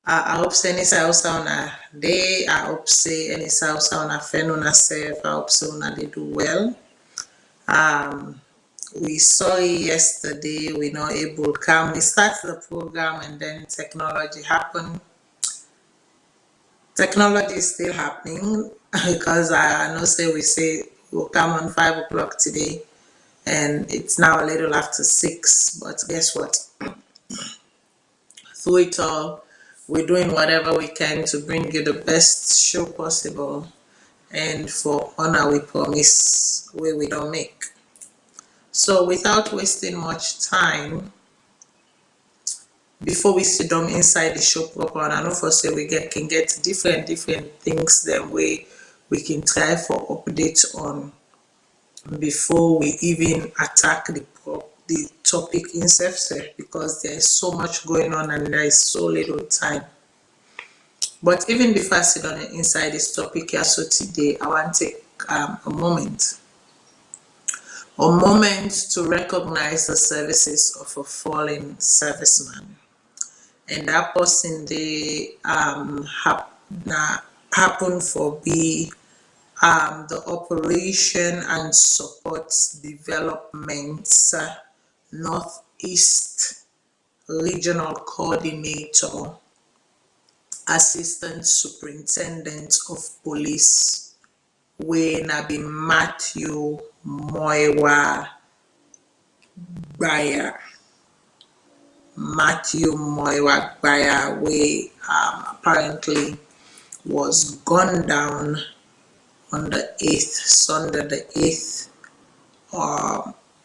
I hope say any sauce on a day. I hope say any sauce on a friend on a self. I hope so una they do well. Um, we saw it yesterday. We not able to come. We start the program and then technology happened. Technology is still happening because I know say we say we'll come on 5 o'clock today, and it's now a little after 6. But guess what? Through it all, we're doing whatever we can to bring you the best show possible, and for honor we promise we don't make. So without wasting much time, before we sit down inside the show proper, and I know for say can get different things that we can try for updates on before we even attack the topic in self because there is so much going on and there is so little time. But even before I sit down inside this topic here, so today I want to take a moment to recognize the services of a fallen serviceman. And that person they happen for be the operation and support development northeast regional coordinator, assistant superintendent of police, wey na be Matthew Moiwa Gbaya. Wey apparently was gunned down on the 8th, Sunday the 8th,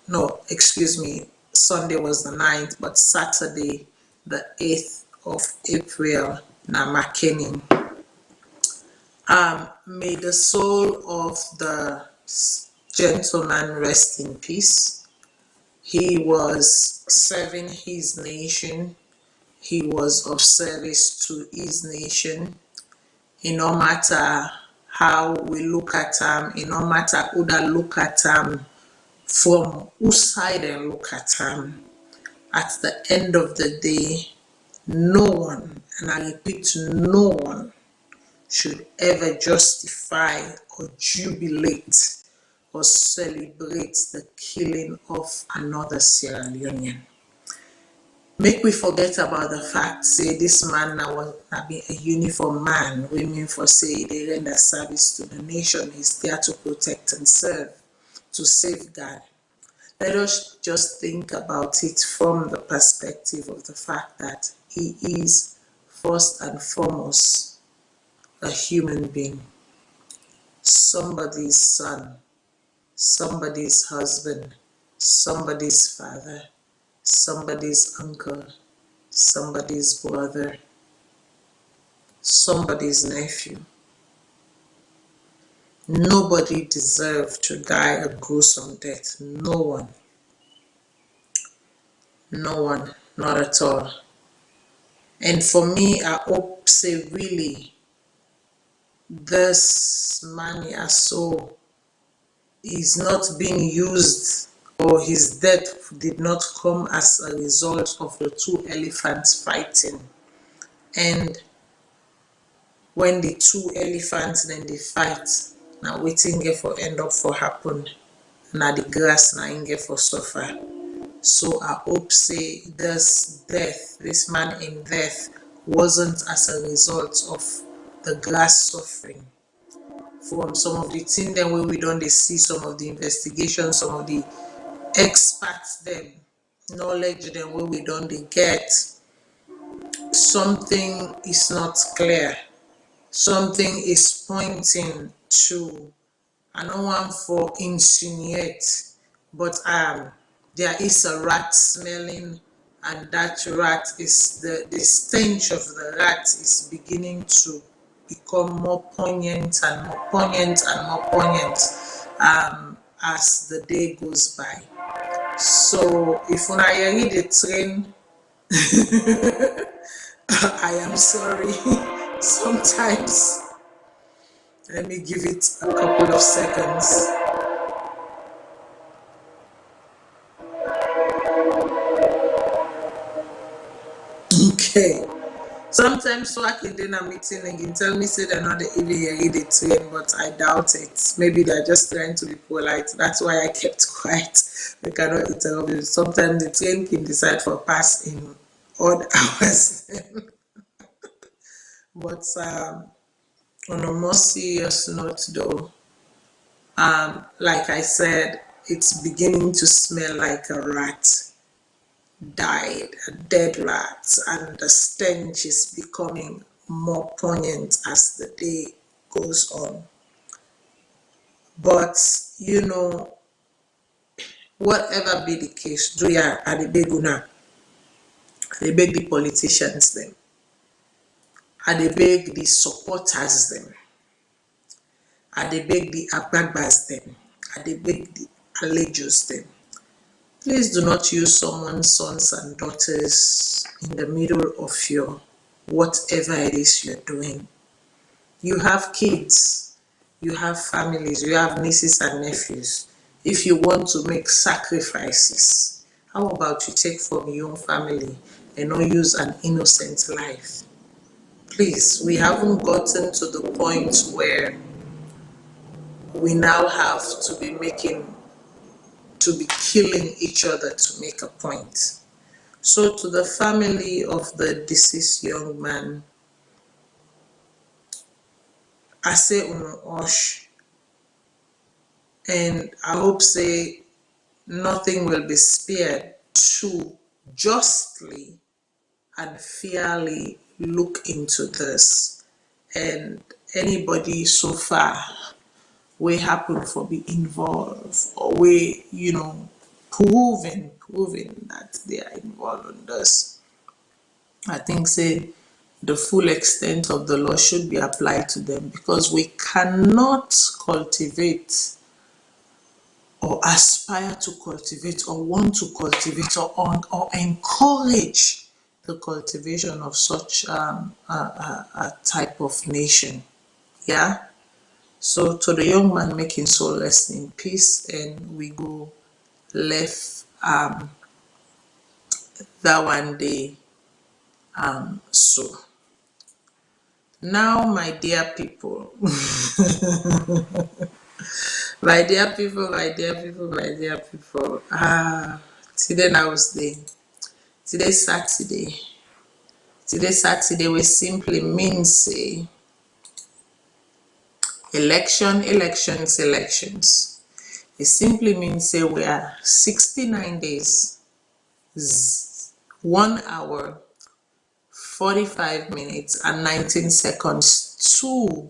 no, excuse me, Sunday was the 9th, but Saturday the 8th of April, na Makening. May the soul of the gentleman rest in peace. He was serving his nation. He was of service to his nation. It no matter how we look at him, it no matter who that look at him, from whose side they look at him, at the end of the day, no one, and I repeat, no one should ever justify or jubilate or celebrate the killing of another Sierra Leonean. Make we forget about the fact, say this man now was be a uniform man, women for say they render service to the nation, is there to protect and serve, to safeguard. Let us just think about it from the perspective of the fact that he is first and foremost a human being, somebody's son, somebody's husband, somebody's father, somebody's uncle, somebody's brother, somebody's nephew. Nobody deserved to die a gruesome death. No one. No one. Not at all. And for me, I hope say really this man Yaso is not being used, or his death did not come as a result of the two elephants fighting. And when the two elephants then they fight, now waiting for end up for happen, now the grass now in for suffer. So I hope say this death, this man in death, wasn't as a result of the grass suffering. From some of the things that we don't see, some of the investigations, some of the experts them knowledge them where we don't get, something is not clear. Something is pointing to, I don't want for insinuate, but there is a rat smelling, and that rat is the stench of the rat is beginning to become more poignant and more poignant and more poignant as the day goes by. So if when I read the train, I am sorry. Sometimes, let me give it a couple of seconds. Okay, Sometimes so I can do a meeting again tell me say they're not even hearing the train, but I doubt it. Maybe they're just trying to be polite. That's why I kept quiet. We cannot interrupt you. Sometimes the train can decide for pass in odd hours. But on a more serious note though, like I said, it's beginning to smell like a rat died, a dead rat, and the stench is becoming more poignant as the day goes on. But you know, whatever be the case, do ya at the beg una, they beg the politicians them, and they beg the supporters them, and they beg the abagbas them, and they beg the allegios them. Please do not use someone's sons and daughters in the middle of your whatever it is you're doing. You have kids, you have families, you have nieces and nephews. If you want to make sacrifices, how about you take from your own family and not use an innocent life? Please, we haven't gotten to the point where we now have to be killing each other to make a point. So to the family of the deceased young man, I say uno osh, and I hope say nothing will be spared to justly and fairly look into this. And anybody so far we happen for be involved or we, proving that they are involved in this, I think say the full extent of the law should be applied to them, because we cannot cultivate or aspire to cultivate or want to cultivate or encourage the cultivation of such a type of nation. Yeah. So to the young man, making soul rest in peace, and we go left that one day. So now, my dear people, my dear people, my dear people, my dear people. Today now is the today Saturday. Today Saturday we simply means say elections. It simply means say we are 69 days, 1 hour, 45 minutes and 19 seconds to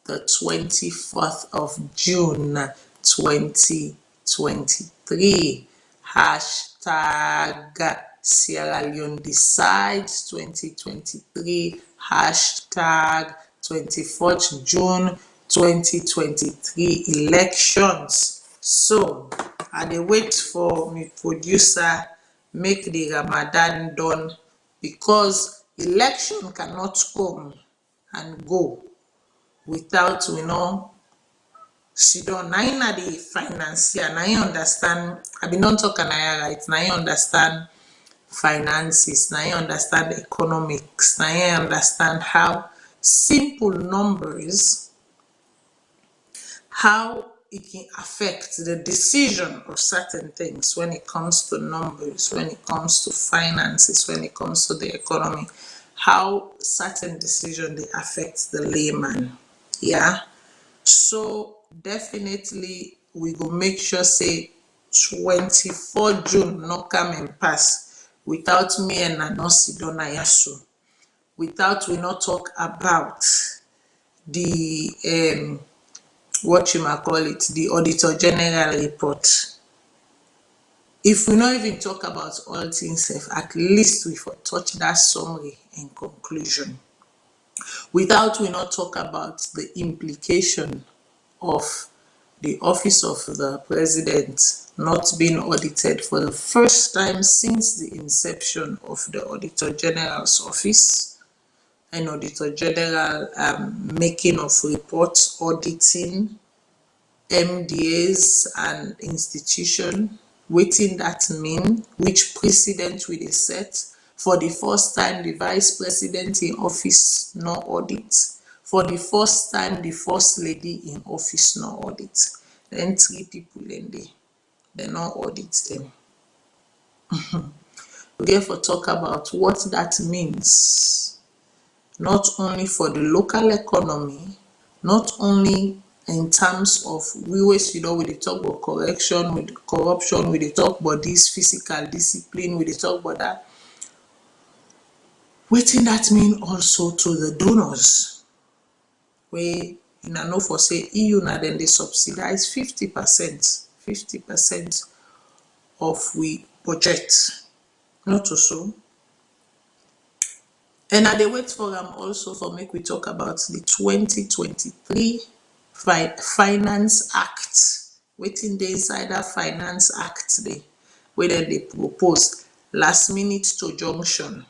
the 24th of June 2023. Hashtag Sierra Leone decides 2023. Hashtag 24th June 2023 elections. So I dey wait for my producer make the Ramadan done, because election cannot come and go without sit down. Na him na the financier, na him understand. I bin don talk Anaya right. Na him understand finances, na him understand economics, na him understand how simple numbers, how it can affect the decision of certain things when it comes to numbers, when it comes to finances, when it comes to the economy, how certain decisions they affect the layman. Yeah. So definitely we go make sure say 24 June not come and pass without me and Nanosi Donayasu, without we not talk about the what you might call it, the Auditor General report. If we not even talk about all things, at least we for touch that summary and conclusion. Without we not talk about the implication of the office of the president not being audited for the first time since the inception of the Auditor General's office, and Auditor General making of reports, auditing MDAs and institution, wetin that mean, which precedent will they set, For the first time, the vice president in office no audit. For the first time, the first lady in office no audit. Then 3 people in there, they no audit them. We therefore talk about what that means, not only for the local economy, not only in terms of we always, we dey talk about corruption, we dey talk about this physical discipline, we dey talk about that. Wetin that mean also to the donors, wey una know for say EU na dem dey subsidize 50% of we budget, not to so. And I dey wait for am also for make we talk about the 2023 Finance Act. Wetin dey inside that Finance Act dey, wey dem dey propose last minute to junction,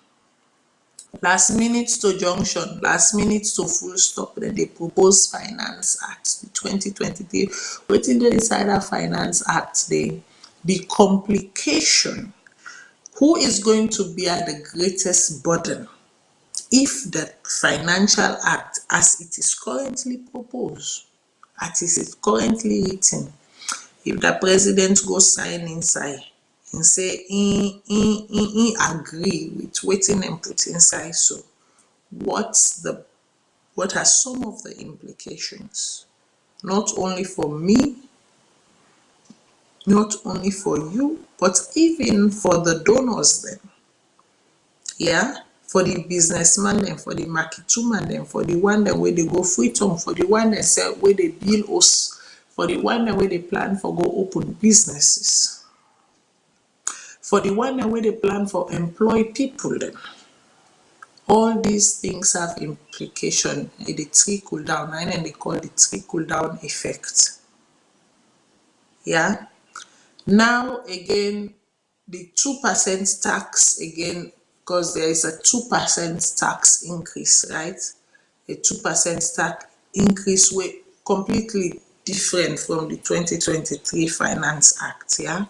last minute to full stop. Dem dey propose Finance Act, the 2023. Wetin dey inside that Finance Act dey, the complication. Who is going to bear the greatest burden if the Financial Act, as it is currently proposed, as it is currently written, if the president go sign inside and say he agree with wetin dem put inside, so what are some of the implications, not only for me, not only for you, but even for the donors then, yeah, for the businessman then, for the market woman then, for the one that wey dey go freedom, for the one that sell, wey dey bill us, for the one that wey dey plan for go open businesses, for the one that wey dey plan for employ people then. All these things have implication. It dey trickle down, and they call the trickle down effect. Yeah. Now again, the 2% tax again, because there is a 2% tax increase, right? A 2% tax increase way completely different from the 2023 Finance Act, yeah.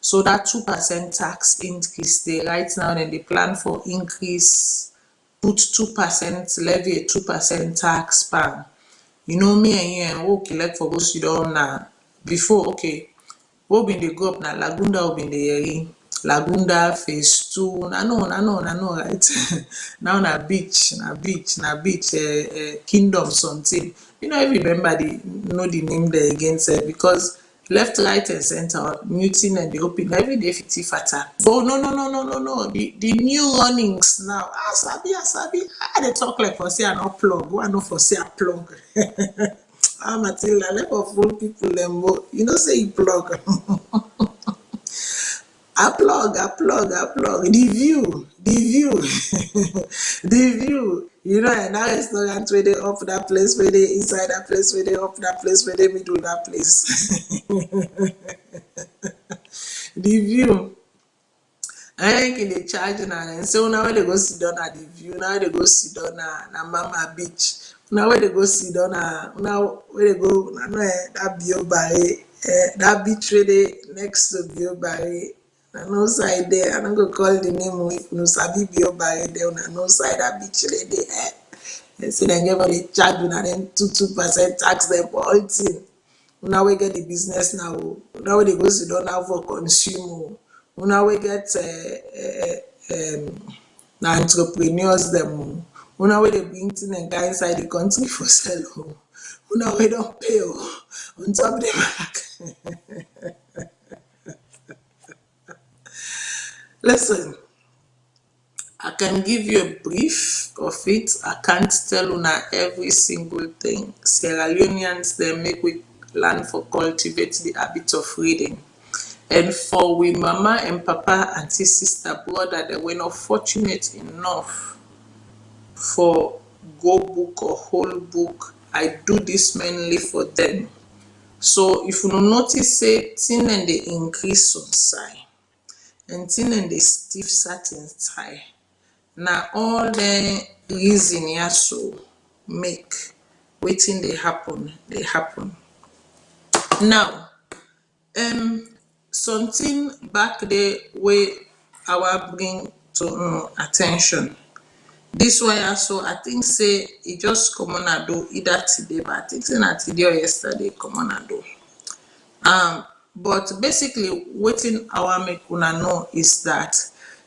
So that 2% tax increase, they right now then they plan for increase, put 2%, levy a 2% tax ban. You know me and you and okay, like for go sit down now. Before, okay, we been dey go up na Lagunda, we been dey hearing Lagunda phase 2. I know, right? Now na beach, kingdom something. You know, I remember know the name there again, sir, because left, right, and center, muting and the open every day 50 fatter. Oh no. The new runnings now. Sabi. I dey talk like for say I no plug. Who I know for say I plug. Matilda, let for fool people them. You know say you plug. I plug. The view. The view. You know, and that restaurant where they up that place, where they inside that place, where they up that place, where they middle that place. The view. I think in the charge now, and so now they go sit down at the view. Now they go sit down at Mama Beach. Now where they go sit down now where they go that Bio Barre, that beach where they next to Bio Barre. On no side there, I'm not gonna call the name if no sabi Bio Barre there. On no side that beach lady. They say they give the charge and then 2% tax them for all thing. Now we get the business now. Now they go sit down now for consumer. Now we get now entrepreneurs them. Now we they bring things and guys inside the country for sale. Now we don't pay on top of the back. Listen, I can give you a brief of it. I can't tell una every single thing. Sierra Leoneans, they make we learn for cultivate the habit of reading. And for we mama and papa, auntie, sister, brother, they were not fortunate enough for go book or whole book. I do this mainly for them. So if you notice say thing and they increase on side, and thing and they stiff certain side. Now all the reason here so make waiting they happen. Now something back there where our bring to attention. This one also, I think say it just come on and do either today, but I think say not today or yesterday come on and do. But basically wetin I wan make una know is that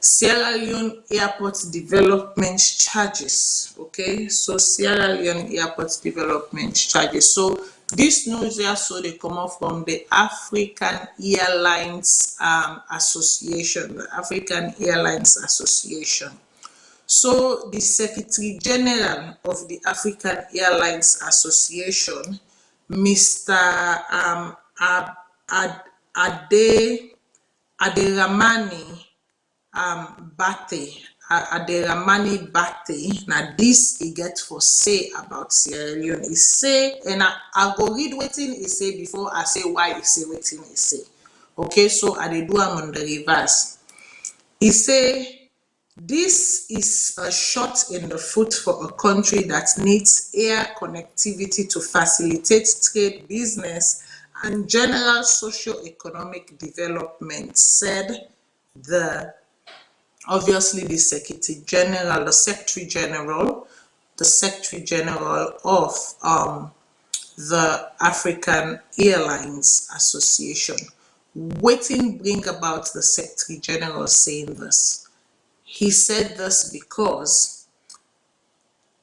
Sierra Leone airport development charges, okay, so Sierra Leone airport development charges. So this news also dey comot from the African Airlines Association, the African Airlines Association. So the Secretary General of the African Airlines Association, Mr. Ade Aderamani Bate, Aderamani Bate. Now this he get for say about Sierra Leone. He say, and I go read wetin he say before I say why he say wetin he say. Okay, so I dey do am on the reverse. He say this is a shot in the foot for a country that needs air connectivity to facilitate trade, business, and general socio-economic development, said the obviously the Secretary General, the Secretary General of the African Airlines Association. Wetin bring about the Secretary General saying this? He said this because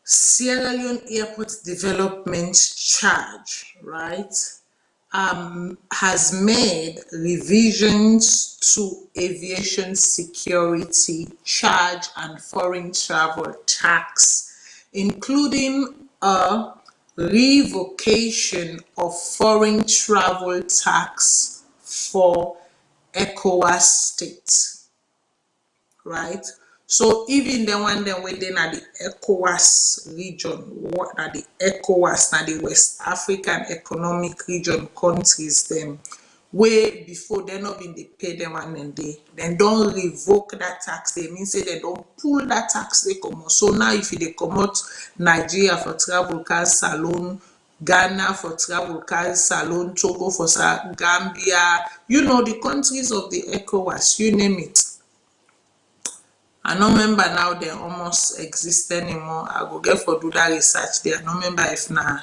Sierra Leone Airport Development Charge, right, has made revisions to aviation security charge and foreign travel tax, including a revocation of foreign travel tax for ECOWAS states. Right, so even the one dem within at the ECOWAS region, what are the ECOWAS, na the West African Economic Region countries them, where before they not been they pay them and then don't revoke that tax. They mean say they don't pull that tax they come out. So now if they come out Nigeria for travel cars Salone, Ghana for travel cars Salone, Togo for Gambia, you know the countries of the ECOWAS, you name it. I no remember now they almost exist anymore. I go get for do that research there. I no remember if now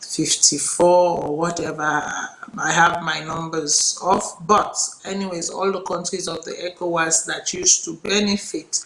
54 or whatever. I have my numbers off. But anyways, all the countries of the ECOWAS that used to benefit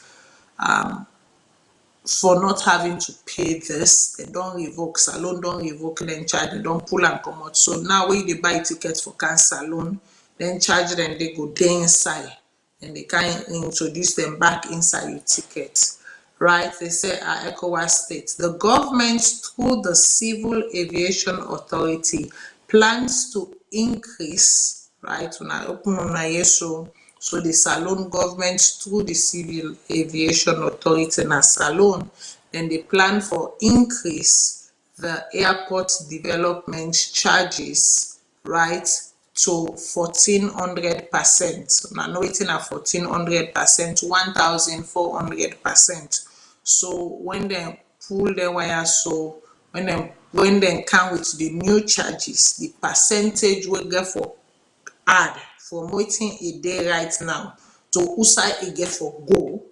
for not having to pay this, they don't revoke. Salone don't revoke then charge, they don't pull and come out. So now when they buy tickets for can Salone, then charge them, they go day inside. And they can introduce them back inside your ticket, right? They say our ECOWAS states the government through the Civil Aviation Authority plans to increase, right? When I open on my so the Salone government through the Civil Aviation Authority and Salone, then they plan for increase the airport development charges, right? To 1400%. Now know waiting at 1400%, 1400%. So when they pull the wire, so when they come with the new charges, the percentage will get for add from waiting a day right now to usai a get for go.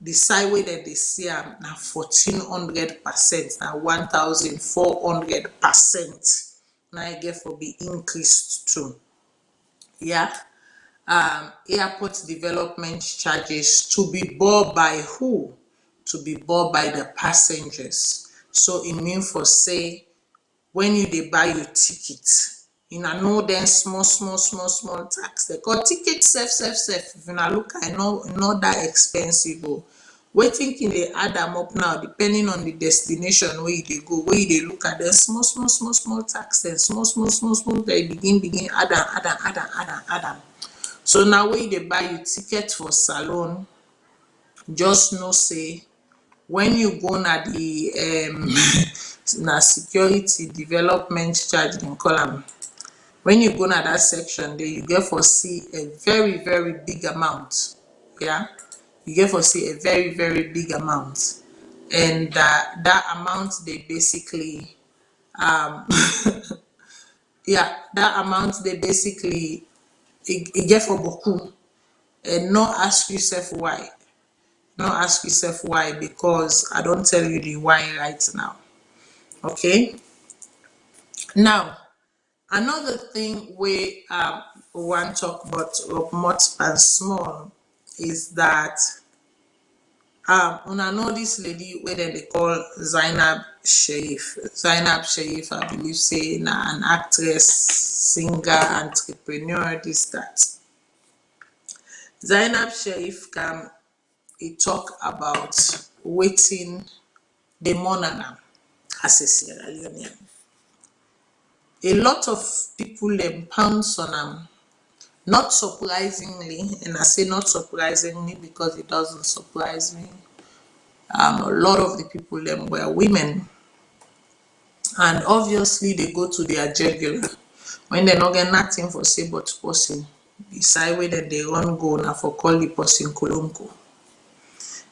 The side way that they see now 1400%, now 1400%. Now I get for be increased too. Yeah. Airport development charges to be bought by who? To be bought by the passengers. So it means for say when you they buy your ticket, you know then small tax. They call ticket safe. If you now look, I know not that expensive. Waiting can they add them up now depending on the destination where they go, where they look at the small tax, then small they begin add them. So now when they buy your ticket for Salone, just know say when you go na the na security development charge in column. When you go na that section there, you get for see a very big amount. Yeah. You get for see a very big amount, and that amount they basically yeah, that amount they basically it get for beaucoup, and not ask yourself why. Now ask yourself why, because I don't tell you the why right now. Okay. Now, another thing we want to talk about much and small is that una know this lady where they call Zainab Sharif. Zainab Sharif, I believe, say na an actress, singer, entrepreneur, this that. Zainab Sharif can talk about waiting the monana as a Sierra Leonean. A lot of people pounce on them. Not surprisingly, and I say not surprisingly because it doesn't surprise me. A lot of the people were women, and obviously they go to their jugular when they not get nothing for say but person. Beside where they run go now for call the person kolonko.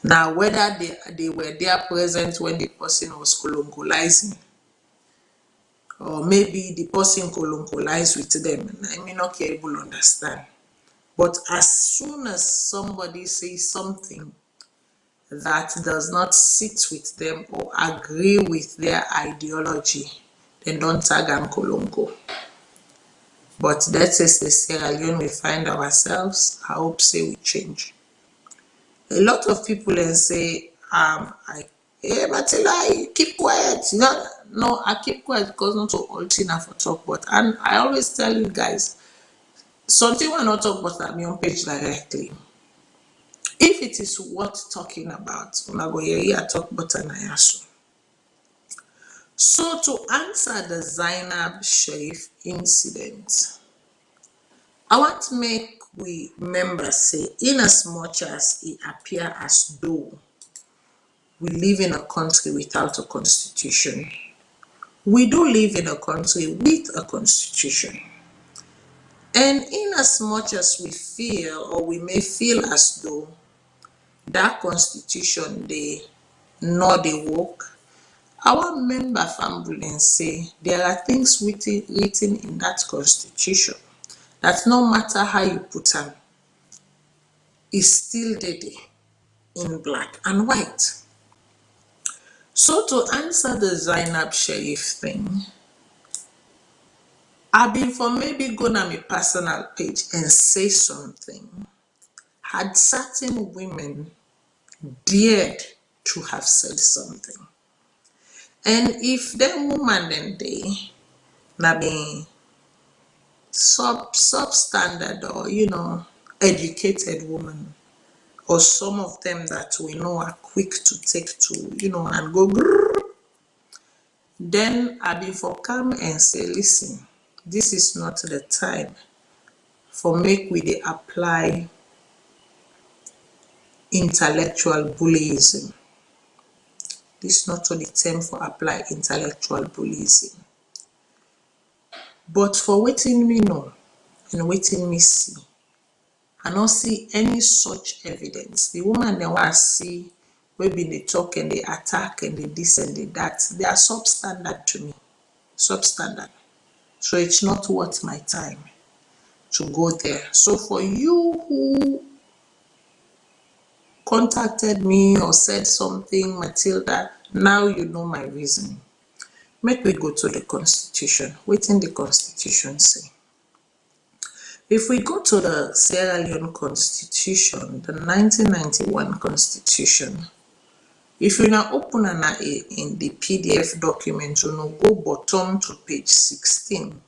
Now whether they were there present when the person was kolonkolizing, or maybe the person colonized with them, I may not be able to understand. But as soon as somebody says something that does not sit with them or agree with their ideology, then don't tag them Kolongo. But that is the Sierra Leone we find ourselves. I hope say we change. A lot of people then say, hey Matila, you keep quiet. No, I keep quiet because not to alter for talk, but and I always tell you guys, something we're not talk about at me on page directly. If it is worth talking about, una go hear talk about an ayasu. So to answer the Zainab Sharif incident, I want to make we remember say, in as much as it appear as though we live in a country without a constitution, we do live in a country with a constitution. And in as much as we feel, or we may feel as though that constitution they not they work, our member family say there are things written in that constitution that no matter how you put them, is still there in black and white. So to answer the Zainab Sharif thing, I've been for maybe go on my personal page and say something. Had certain women dared to have said something. And if them woman then they na be substandard or educated woman, or some of them that we know are quick to take to and go grrr, then I be for come and say, listen, this is not the time for make we dey apply intellectual bullyism. This is not the term for apply intellectual bullyism. But for waiting me know and waiting me see, I don't see any such evidence. The woman they want to see we been they talk and they attack and they this and they that, they are substandard to me. Substandard. So it's not worth my time to go there. So for you who contacted me or said something, Matilda, now you know my reason. Make we go to the Constitution. What in the Constitution say? If we go to the Sierra Leone Constitution, the 1991 Constitution, if you now open in the PDF document, you know, go bottom to page 16.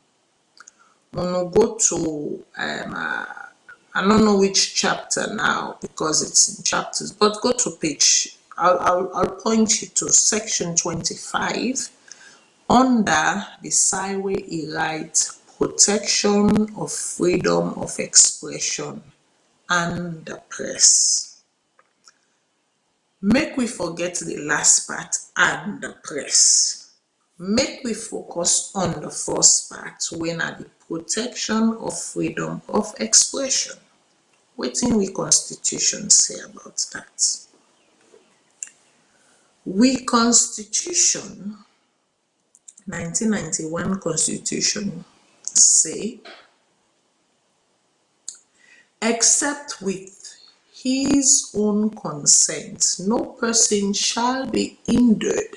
You know, go to I don't know which chapter now because it's in chapters, but go to page. I'll point you to section 25 under the Sideway right, protection of freedom of expression and the press. Make we forget the last part and the press. Make we focus on the first part when at the protection of freedom of expression. Wetin we Constitution say about that? We Constitution 1991 Constitution say, except with his own consent, no person shall be hindered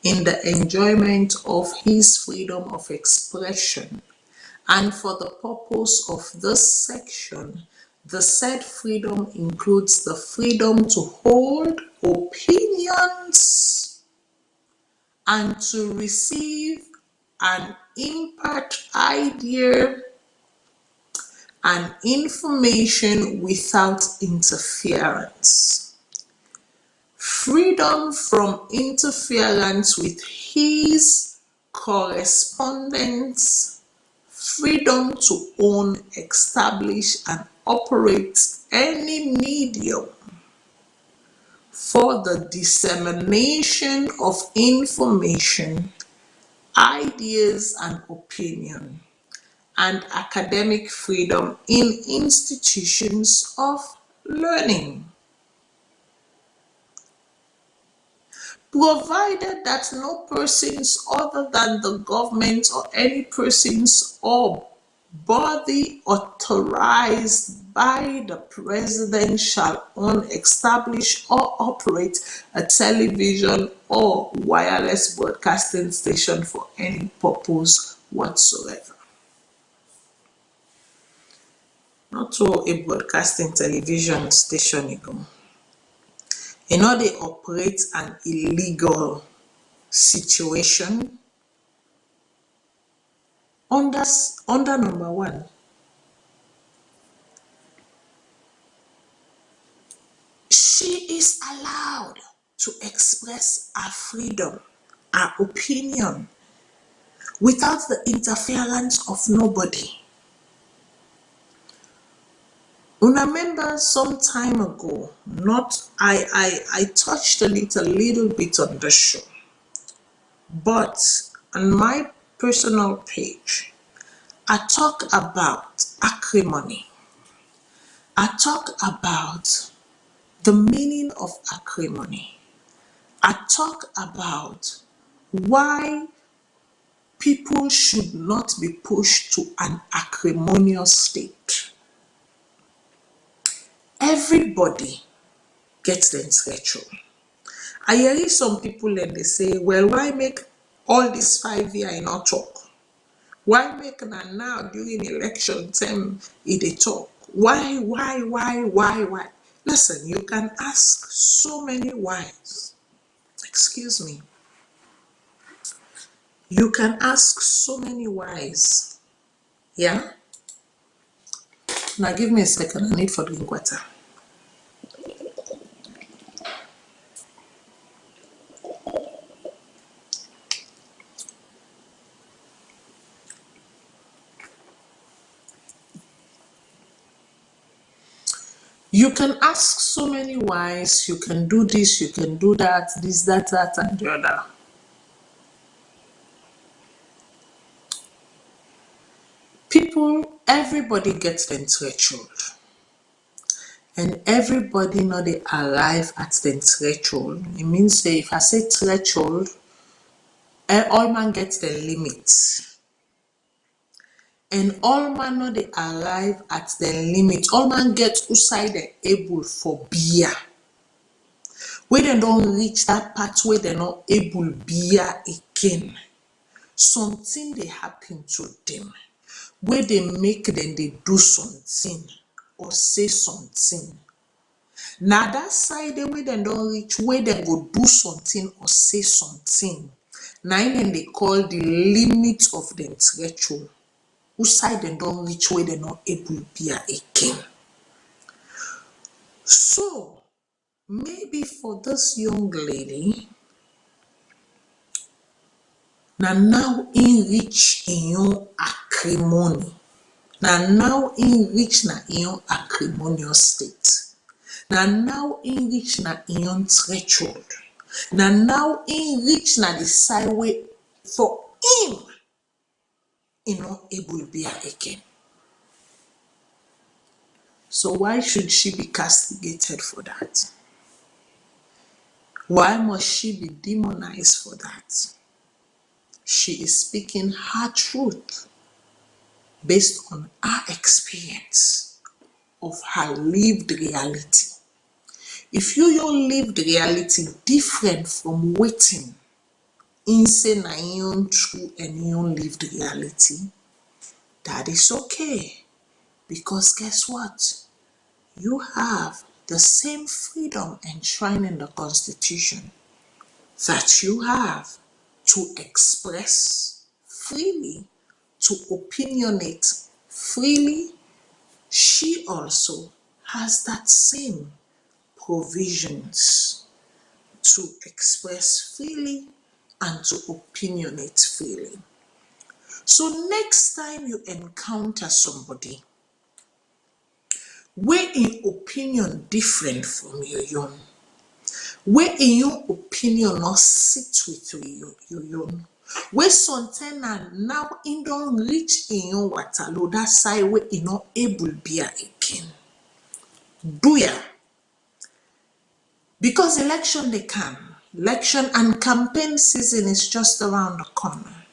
in the enjoyment of his freedom of expression. And for the purpose of this section, the said freedom includes the freedom to hold opinions and to receive and impart idea and information without interference. Freedom from interference with his correspondence, freedom to own, establish, and operate any medium for the dissemination of information, ideas, and opinion, and academic freedom in institutions of learning, provided that no persons other than the government or any persons or body authorized by the president shall own, establish, or operate a television or wireless broadcasting station for any purpose whatsoever. Not to a broadcasting television station ago. They operate an illegal situation under number one. She is allowed to express her freedom, her opinion, without the interference of nobody. Remember some time ago, I touched on it a little bit on the show, but on my personal page, I talk about acrimony. I talk about the meaning of acrimony. I talk about why people should not be pushed to an acrimonious state. Everybody gets the intellectual. I hear some people and they say, well, why make all this 5 years and not talk? Why make now during election time it talk? Why? Listen, you can ask so many whys. Excuse me. You can ask so many whys. Yeah? Now give me a second. I need for drink water. You can ask so many whys. You can do this, you can do that, this, that, and the other. Everybody gets the threshold. And everybody know they arrive at the threshold. It means that if I say threshold, all man gets the limit. And all man know they arrive at the limit. All man get outside the able for beer. When they don't reach that part where they're not able beer again, something they happen to them. Where they make them they do something or say something. Now that side where they don't reach, where they go do something or say something. Now they call the limit of the threshold. Whose side they don't reach where they're not able to be again. So maybe for this young lady, now in reach in your acrimony. Now in reach in your acrimonious state. Now in reach in your threshold. Now in reach the side way for him not able to be again. So why should she be castigated for that? Why must she be demonized for that? She is speaking her truth based on her experience of her lived reality. If you don't live the reality different from waiting, in say na your true and you lived reality, that is okay. Because guess what? You have the same freedom enshrined in the Constitution that you have to express freely, to opinionate freely. She also has that same provisions to express freely and to opinionate freely. So next time you encounter somebody where in opinion different from your own, where in your opinion not sit with your own, where something and now in don't reach in your waterloo, that side where you not able be again. Do ya? Because election they come. Election and campaign season is just around the corner.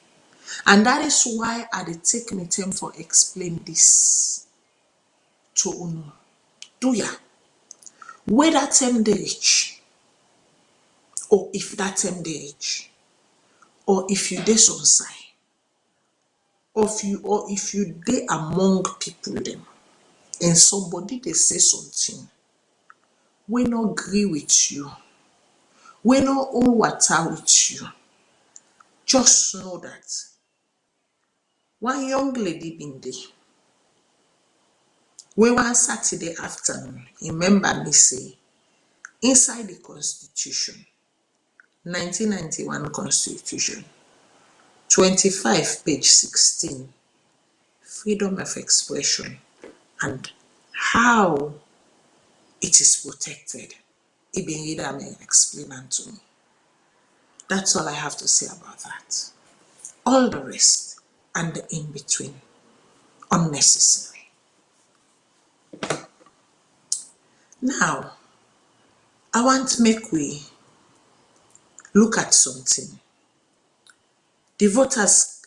And that is why I did take me time for explain this to Uno. Do ya? Where that time they reach, or if that time they reach, or if you dey some side, or if you dey among people them, and somebody they say something, we not agree with you, we not own water with you. Just know that one young lady been there. We one Saturday afternoon, remember me say, inside the Constitution, 1991 Constitution, 25 page 16, freedom of expression and how it is protected. Ibn Rida may explain it to me. That's all I have to say about that. All the rest and the in between, unnecessary. Now, I want to make we look at something. The voters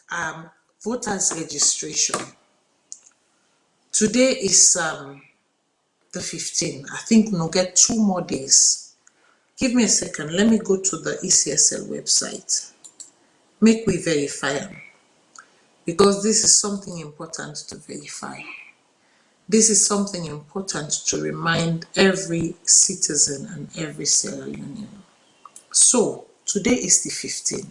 registration. Today is the 15th. I think we'll get 2 more days. Give me a second. Let me go to the ECSL website. Make we verify them. Because this is something important to verify. This is something important to remind every citizen and every Sierra Leonean. So, today is the 15th.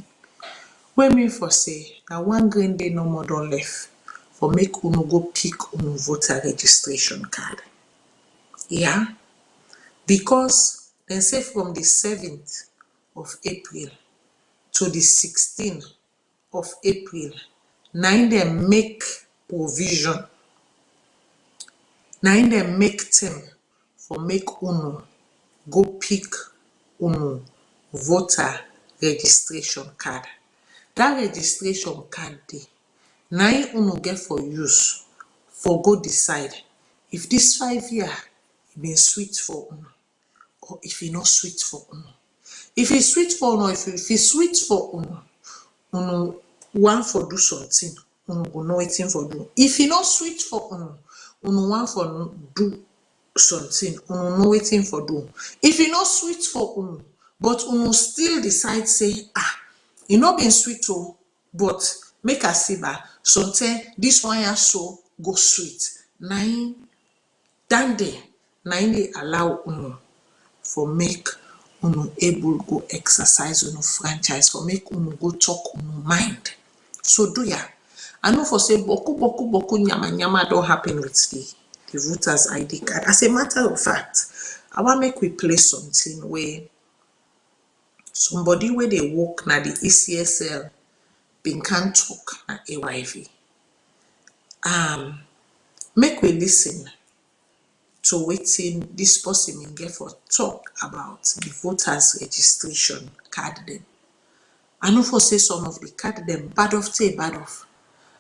When me for say, now one green day no more don left for make uno go pick uno voter registration card. Yeah? Because they say from the 7th of April to the 16th of April, 9 them make provision. 9 them make them for make uno go pick uno voter registration card. That registration card dey, na im uno get for use for go decide if this 5 year been sweet for uno or if e not sweet for uno. If e sweet for uno, if e sweet for uno, uno want for do something, uno go know wetin for do. If e not sweet for uno, uno want for do something, uno know wetin for do. If e not sweet for uno, but uno still decide say, e no been sweet o, but make I see ba something this one here so go sweet. Na im that day, na im dey allow uno for make uno able go exercise uno franchise, for make uno go talk uno mind. So do ya. I know for say boku nyama nyama don't happen with the voters ID card. As a matter of fact, I want make we play something where somebody where they work na the ECSL been can talk na AYV. Make we listen to wetin this person bin get for talk about the voters registration card them. I know for say some of the card them bad off.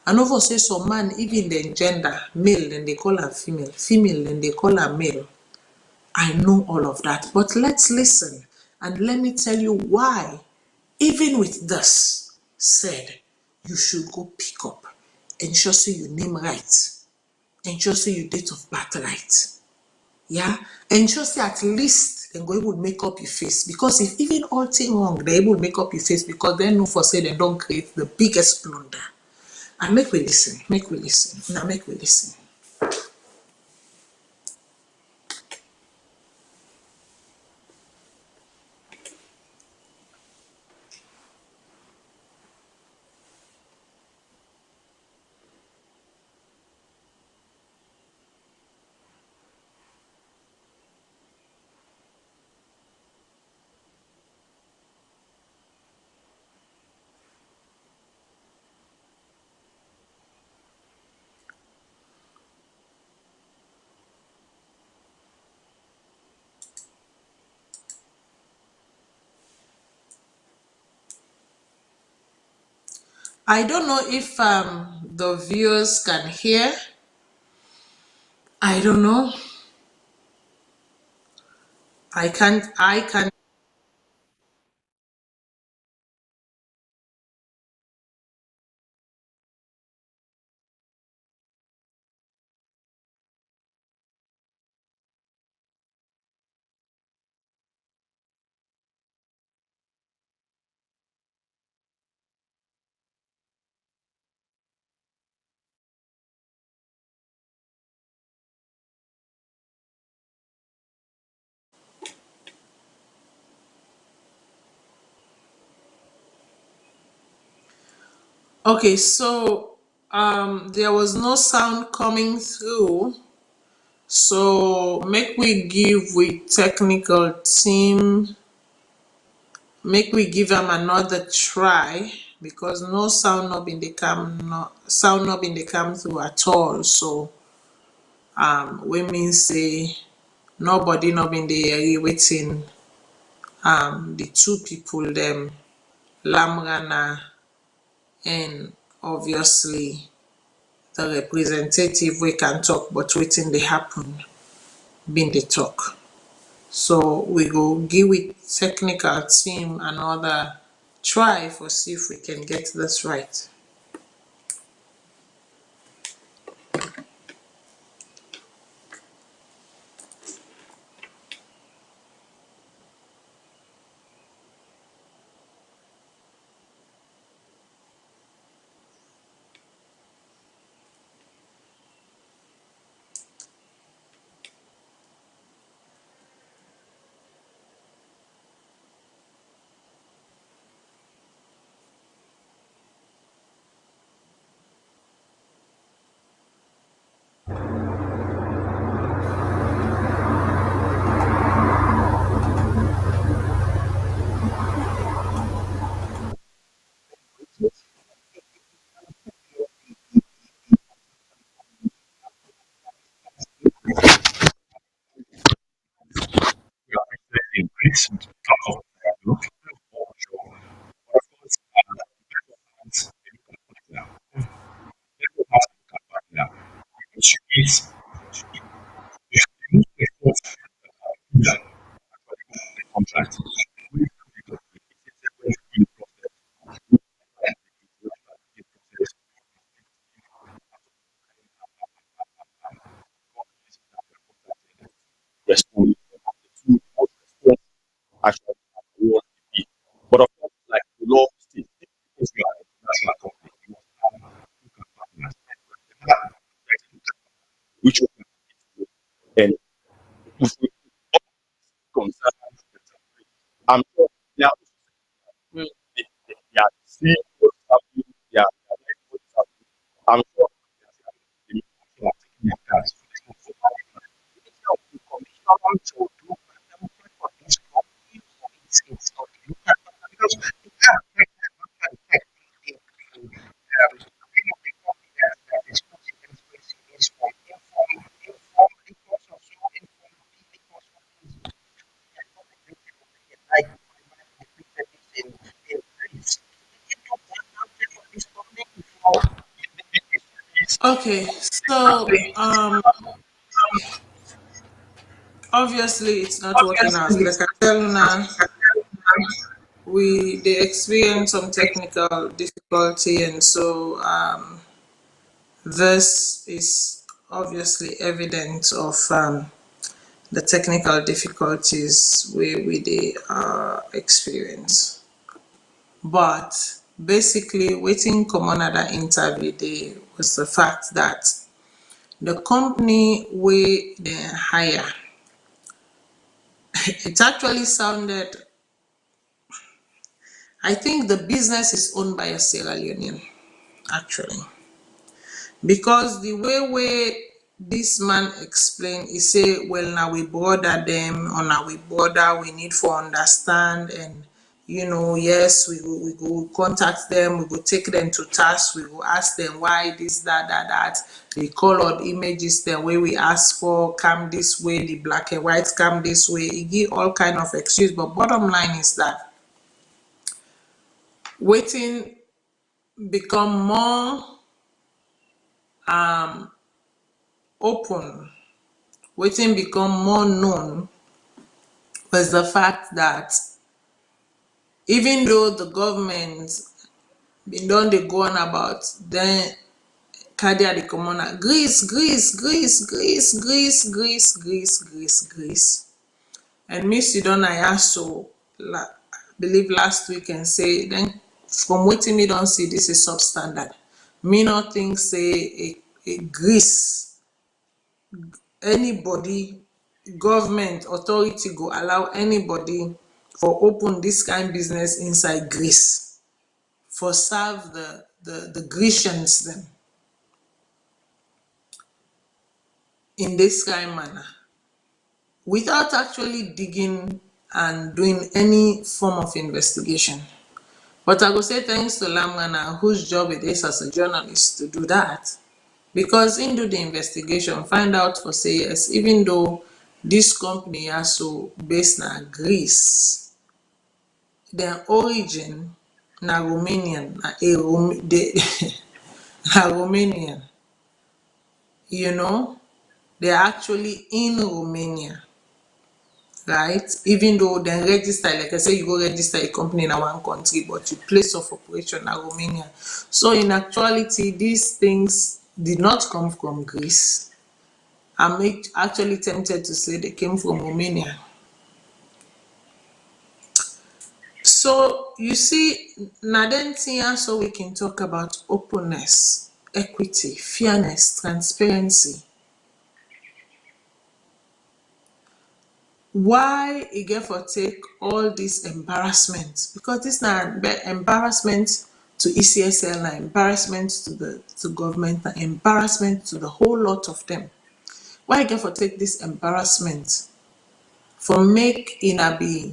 I know for say some man, even the gender, male, then they call her female, then they call her male. I know all of that, but let's listen and let me tell you why, even with this said, you should go pick up, ensure say your name right, ensure say your date of birth right. Yeah, ensure say at least then go able to make up your face. Because if even all thing wrong, they able to make up your face because they know for say they don't create the biggest blunder. And make we listen. Now make we listen. I don't know if the viewers can hear. I don't know. I can. Okay, so there was no sound coming through. So make we give with technical team, make we give them another try because no sound not in the cam, no sound not in the cam through at all. So we mean say nobody not in the area waiting the two people them Lamrana and obviously the representative we can talk but waiting they happen been the talk. So we go give it technical team another try for see if we can get this right. Ja, in Greece und auch show. Of course, yeah. Yeah. Which is the contract. Respond to actually award the but of course, like the law state, because you are a national company, you must have local partners which will and if we concern, I'm sure they are they are seeing what's happening, they are like what's happening. I'm sure they are taking their cards. Okay, so obviously it's not working out. Like I tell you now, we they experience some technical difficulty and so this is obviously evidence of the technical difficulties we they experience. But basically, waiting common other interview day was the fact that the company we they hire, it actually sounded, I think the business is owned by a Sierra Leonean, actually. Because the way this man explained, he say, well, now we border them, or now we border, we need for understand, and yes, we go contact them, we go take them to task, we go ask them why this, that, the colored images the way we ask for come this way, the black and white come this way. He give all kind of excuse, but bottom line is that waiting become more open, waiting become more known was the fact that even though the government been don dey go on about then cardia dey comot na Greece, Greece, Greece, Greece, Greece, Greece, Greece, Greece, Greece, and me sidon I also believe last weekend say then from wetin me don see this is substandard. Me not think say a Greece, anybody, government authority go allow anybody for open this kind business inside Greece for serve the Grecians them in this kind manner without actually digging and doing any form of investigation. But I go say thanks to Lamana, whose job it is as a journalist to do that, because in do the investigation, find out for say yes, even though this company also based na Greece, their origin na Romanian, na Romanian, they're actually in Romania, right? Even though they register, like I say, you go register a company in one country, but your place of operation na Romania. So in actuality, these things did not come from Greece. I'm actually tempted to say they came from Romania. So you see, Nadentia, so we can talk about openness, equity, fairness, transparency. Why e get for take all this embarrassment? Because this na embarrassment to ECSL, na embarrassment to government, na embarrassment to the whole lot of them. Why e get for take this embarrassment for make una be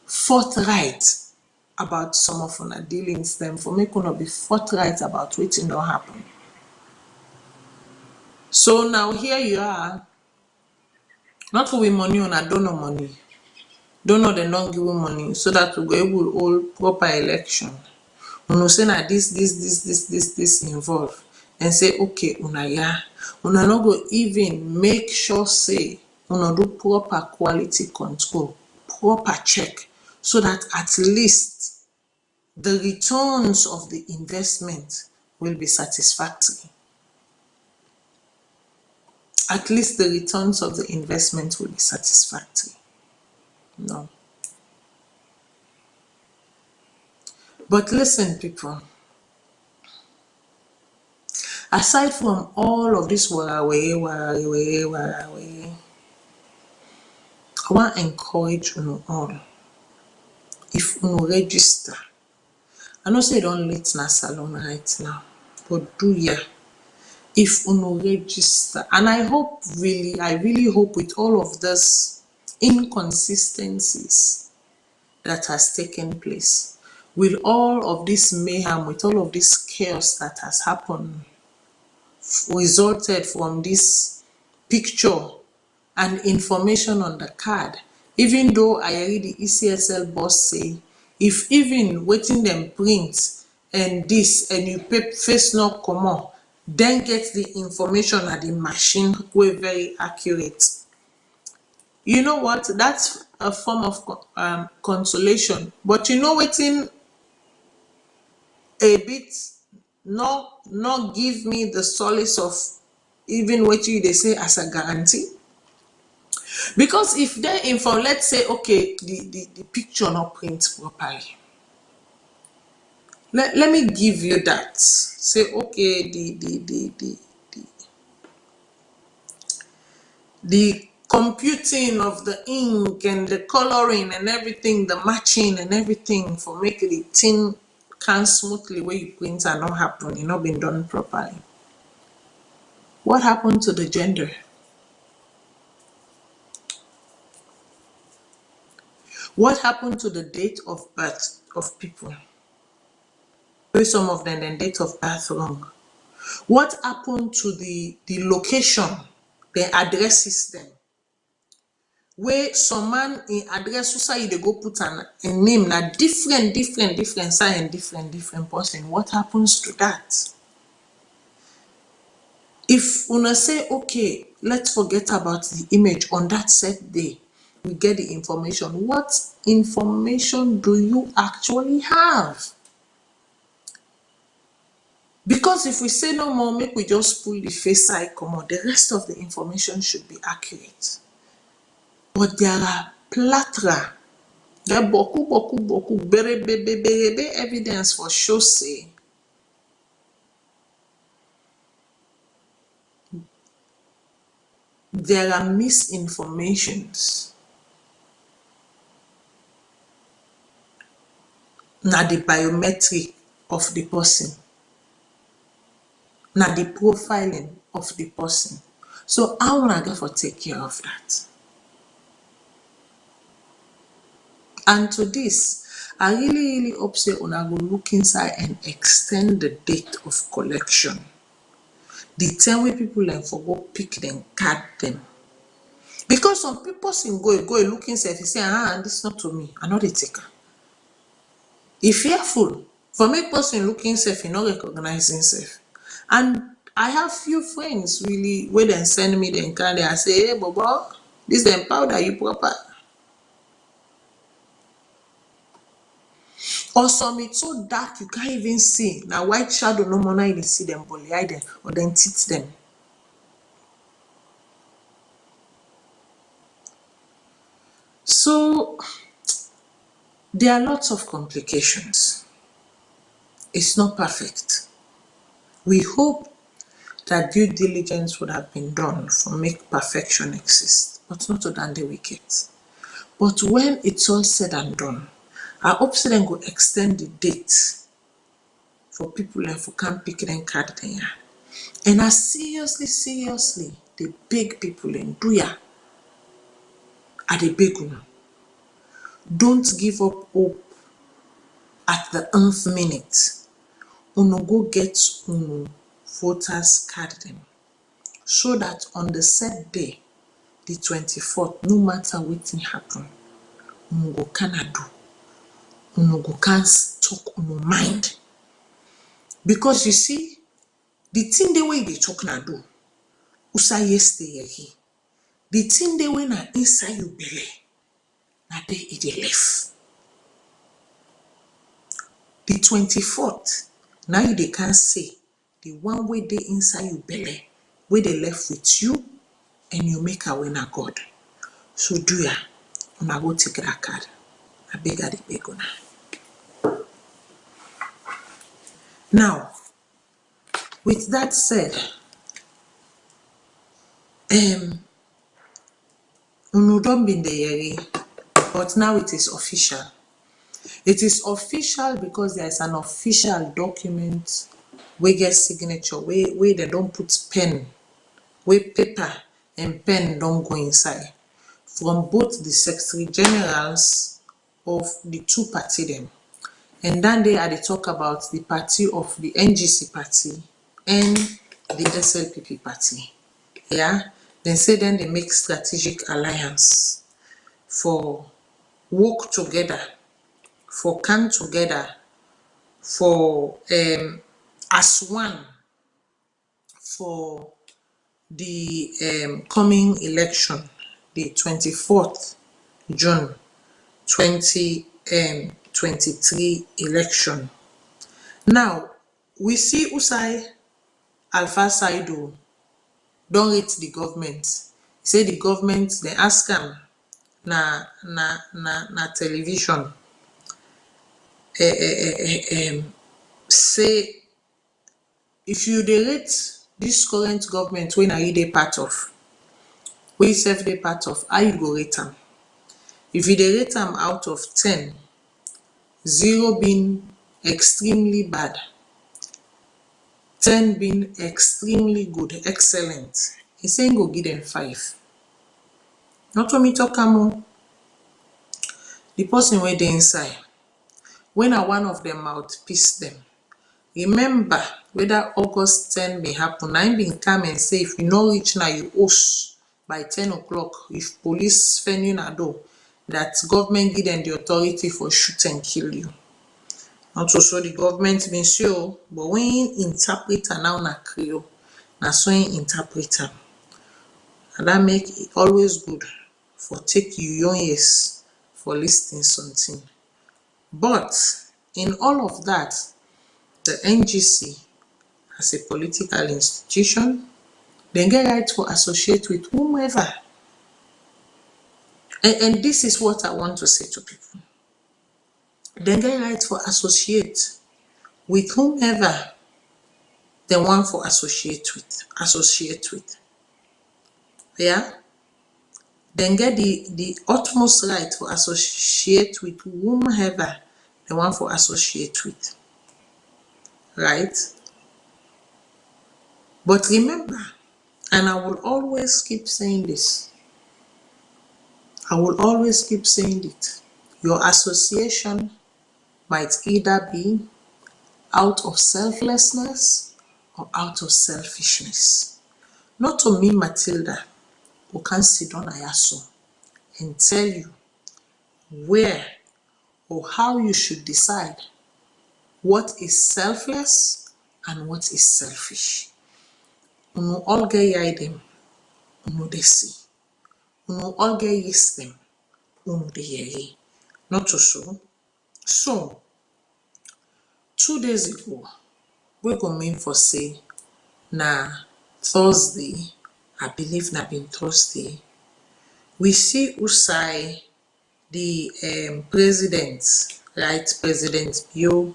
forthright about some of una dealings them, for make una be forthright about wetin don happen. So now here you are, not with money, una donor money. Donor dem don give you money so that we go able hold proper election. Una say na this involve, and say okay, una no go even make sure say una do proper quality control, proper check, so that at least the returns of the investment will be satisfactory. At least the returns of the investment will be satisfactory. No. But listen, people, aside from all of this waraway, I want to encourage you all. If you register, I know say you don't late na Salone right now, but do ya. If you register, and I really hope with all of this inconsistencies that has taken place, with all of this mayhem, with all of this chaos that has happened, resulted from this picture and information on the card, even though I read the ECSL boss say, if even waiting them print and this and you face not come on, then get the information at the machine were very accurate. You know what? That's a form of consolation. But you know waiting a bit not give me the solace of even what you they say as a guarantee. Because if they inform, let's say, okay, the picture not print properly. Let me give you that. Say, okay, the computing of the ink and the coloring and everything, the matching and everything for making the thing can smoothly where you print are not happen, it not been done properly. What happened to the gender? What happened to the date of birth of people? Where some of them then date of birth wrong. What happened to the location, the address system? Where some man in address society they go put a name na different sign different person. What happens to that? If una say okay, let's forget about the image on that set day, we get the information. What information do you actually have? Because if we say no more, make we just pull the face side come on, the rest of the information should be accurate. But there are plethora, there are beaucoup, berebe evidence for sure say there are misinformations. Na the biometric of the person, na the profiling of the person. So how una get for take care of that? And to this, I really hope say una go look inside and extend the date of collection. The time wey people like for go pick them, card them. Because some people go looking self, say, this not to me, I know they take am. E fearful for make person looking self, e not recognize himself. And I have few friends really where they send me the card, I say, hey Bobo, this them powder you proper. Or some it's so dark you can't even see. Now white shadow no more now you see them, but hide them or then teach them. So there are lots of complications. It's not perfect. We hope that due diligence would have been done for make perfection exist, but not to than the wicked. But when it's all said and done, I hope so then go extend the date for people and for can pick them card there. And I seriously, the big people in Duya are the big one. Don't give up hope at the nth minute. Uno go get uno voters card them. So that on the set day, the 24th, no matter what happen, uno go can do. Uno go can talk uno mind. Because you see, the thing the way they talk na do, usa yesterday here. The thing they when na inside your belly, na dey it dey left. The 24th, now you they can say the one way they inside your belly, where they left with you, and you make a winner God. So do ya, una go take that card. I beg the beg una. Now, with that said, uno don't be in the area, but now it is official. It is official because there is an official document where get signature, where they don't put pen, where paper and pen don't go inside. From both the Secretary Generals of the two party them. And then they had to talk about the party of the NGC party and the SLPP party. Yeah, they say then they make strategic alliance for work together, for come together, for as one for the coming election, the 24th June 2023 election. Now we see Usai Alpha Saido don't rate the government Say the government they ask am na television, say if you dey rate dis current government wey na you dey part of, wey you sef dey part of, how you go rate am? If you dey rate am out of 10, 0 being extremely bad, 10 being extremely good, excellent, e say im go give dem 5. Not for me talk am o, the person wey dey inside, wey na one of dem mouthpiece dem. Remember whether August 10 bin happen, na im bin come and say if you no reach na you host by 10 o'clock, if police fend una door, that government give dem the authority for shoot and kill you. Not to show the government bin say o, but when im interpret am now na Creole, na so im interpret am. And that make it always good for take you own ears for lis ten something. But in all of that, the NGC as a political institution, dem get right to associate with whomever. And this is what I want to say to people. Dem get right to associate with whomever they want for associate with. Yeah? Dem get the utmost right to associate with whomever they want for associate with. Right? But remember, and I will always keep saying this, I will always keep saying it, your association might either be out of selflessness or out of selfishness. Not to me, Matilda, who can sit down Ayaso and tell you where or how you should decide what is selfless and what is selfish. Unu all get yai dem, unu dey see. Unu all get yes dem, unu dey hear. Not to so. So, 2 days ago, we go mean for say na Thursday, I believe na been Thursday, we see Usai, the president, right, President Bio,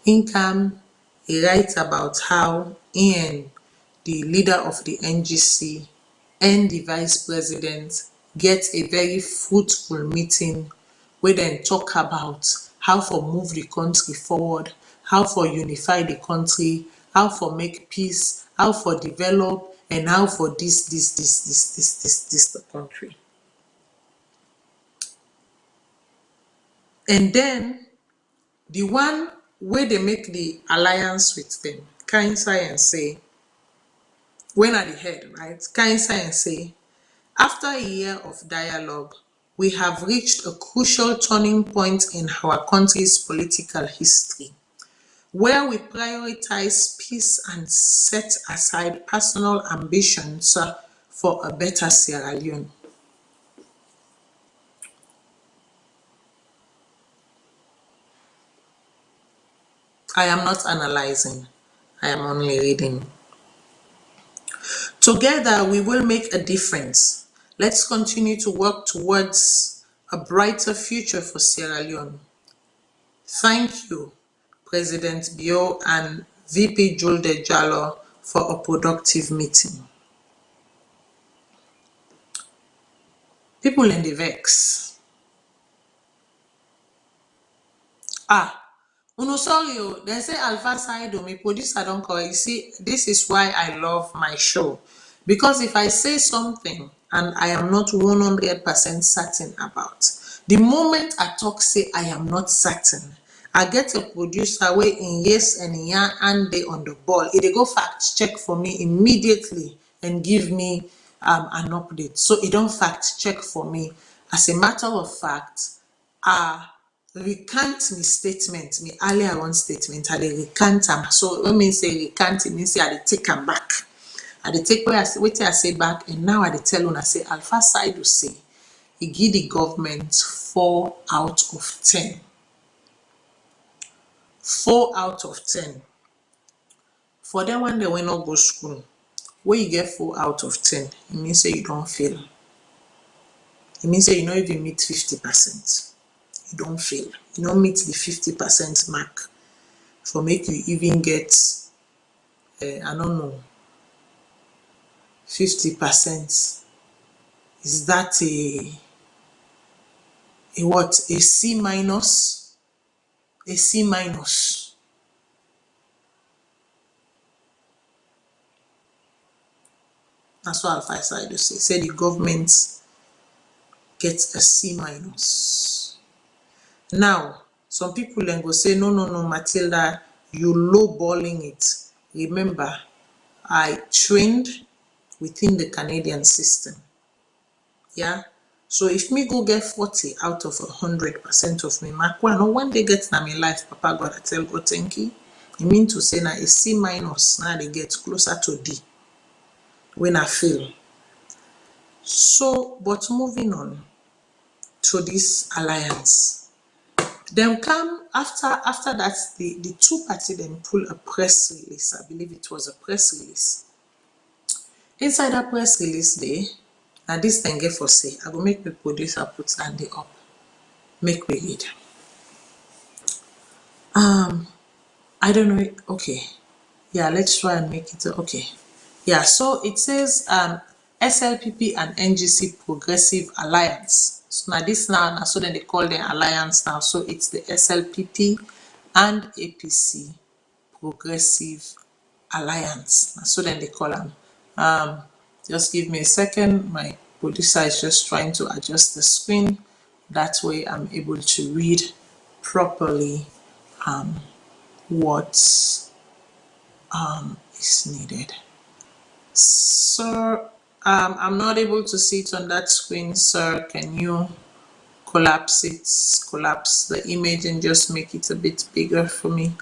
income, he writes about how he, the leader of the NGC, and the vice president get a very fruitful meeting where they talk about how for move the country forward, how for unify the country, how for make peace, how for develop, and how for this the country. And then the one where they make the alliance with them, kind science say, when at the head, right? Kind science say, after a year of dialogue, we have reached a crucial turning point in our country's political history, where we prioritize peace and set aside personal ambitions for a better Sierra Leone. I am not analyzing, I am only reading. Together, we will make a difference. Let's continue to work towards a brighter future for Sierra Leone. Thank you, President Bio and VP Julde Jallo, for a productive meeting. People in the vex. Sorry, they say Alpha Saido, my producer don't call. You see, this is why I love my show. Because if I say something and I am not 100% certain about, the moment I talk say I am not certain, I get a producer where in yes and in yeah and they on the ball. They go fact check for me immediately and give me an update. So it don't fact check for me. As a matter of fact, recant me statement, me earlier on statement, I dey recant am. So when me say recant, it means say I dey take am back. I dey take what I say back, and now I dey tell una say Alpha Saidu say he give the government 4 out of 10. 4 out of 10. For them one they will not go school, When you get 4 out of 10, it means say you don't fail. It means say you don't even meet 50%. You don't fail. You don't meet the 50% mark for make you even get, I don't know, 50%. Is that a what? A C minus? A C minus. That's what Alpha Side say. Say the government gets a C minus. Now, some people then go say, no, no, no, Matilda, you lowballing it. Remember, I trained within the Canadian system. Yeah. So if me go get 40 out of 100% of me mark, well, no one day get na me life, Papa God, I tell God thank you. It mean to say now a C minus, now they get closer to D when I fail. So, but moving on to this alliance. Then come after that, the two parties then pull a press release. I believe it was a press release. Inside that press release day, and this thing get for say, I will make the producer put that day up. Make we read. I don't know. Okay. Yeah, let's try and make it okay. Yeah, so it says SLPP and NGC Progressive Alliance. So now this now so then they call them alliance now. So it's the SLPP and APC Progressive Alliance. So then they call them. Just give me a second. My producer is just trying to adjust the screen. That way I'm able to read properly what is needed. Sir, I'm not able to see it on that screen, sir. Can you collapse it, collapse the image and just make it a bit bigger for me?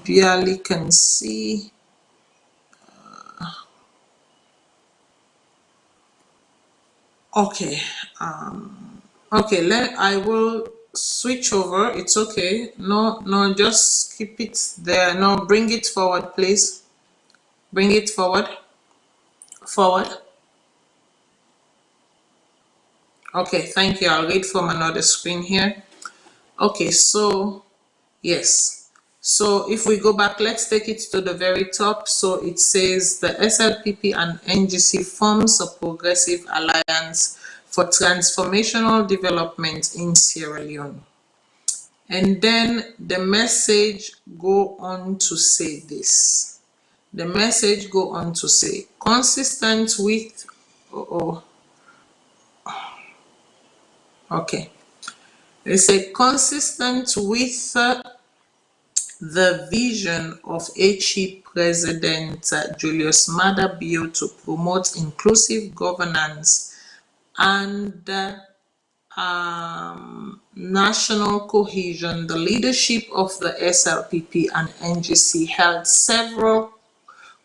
Barely can see. Okay. Okay, I will switch over. It's okay. No, no, just keep it there. No, bring it forward, please. Bring it forward. Forward. Okay, thank you. I'll read from another screen here. Okay, so yes. So if we go back, let's take it to the very top. So it says the SLPP and NGC forms a progressive alliance for transformational development in Sierra Leone. And then the message go on to say this. The message go on to say, consistent with, okay. They say consistent with the vision of HE President Julius Maada Bio to promote inclusive governance and national cohesion, the leadership of the SLPP and NGC held several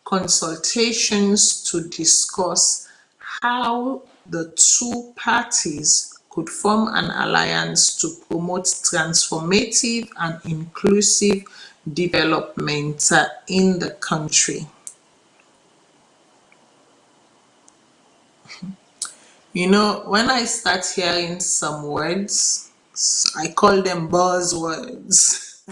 consultations to discuss how the two parties could form an alliance to promote transformative and inclusive development in the country. You know, when I start hearing some words, I call them buzzwords.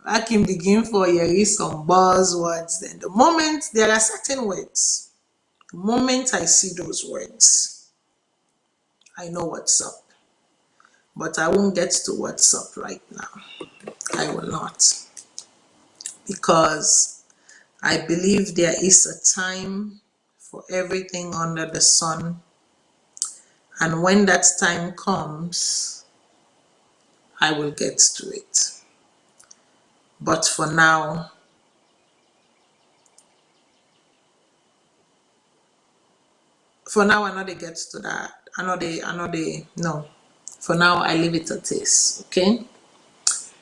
I can begin for hearing some buzzwords. Then the moment there are certain words, the moment I see those words, I know what's up. But I won't get to what's up right now. I will not. Because I believe there is a time for everything under the sun. And when that time comes, I will get to it. But for now, I know they get to that. I know they, no. For now, I leave it at this, okay?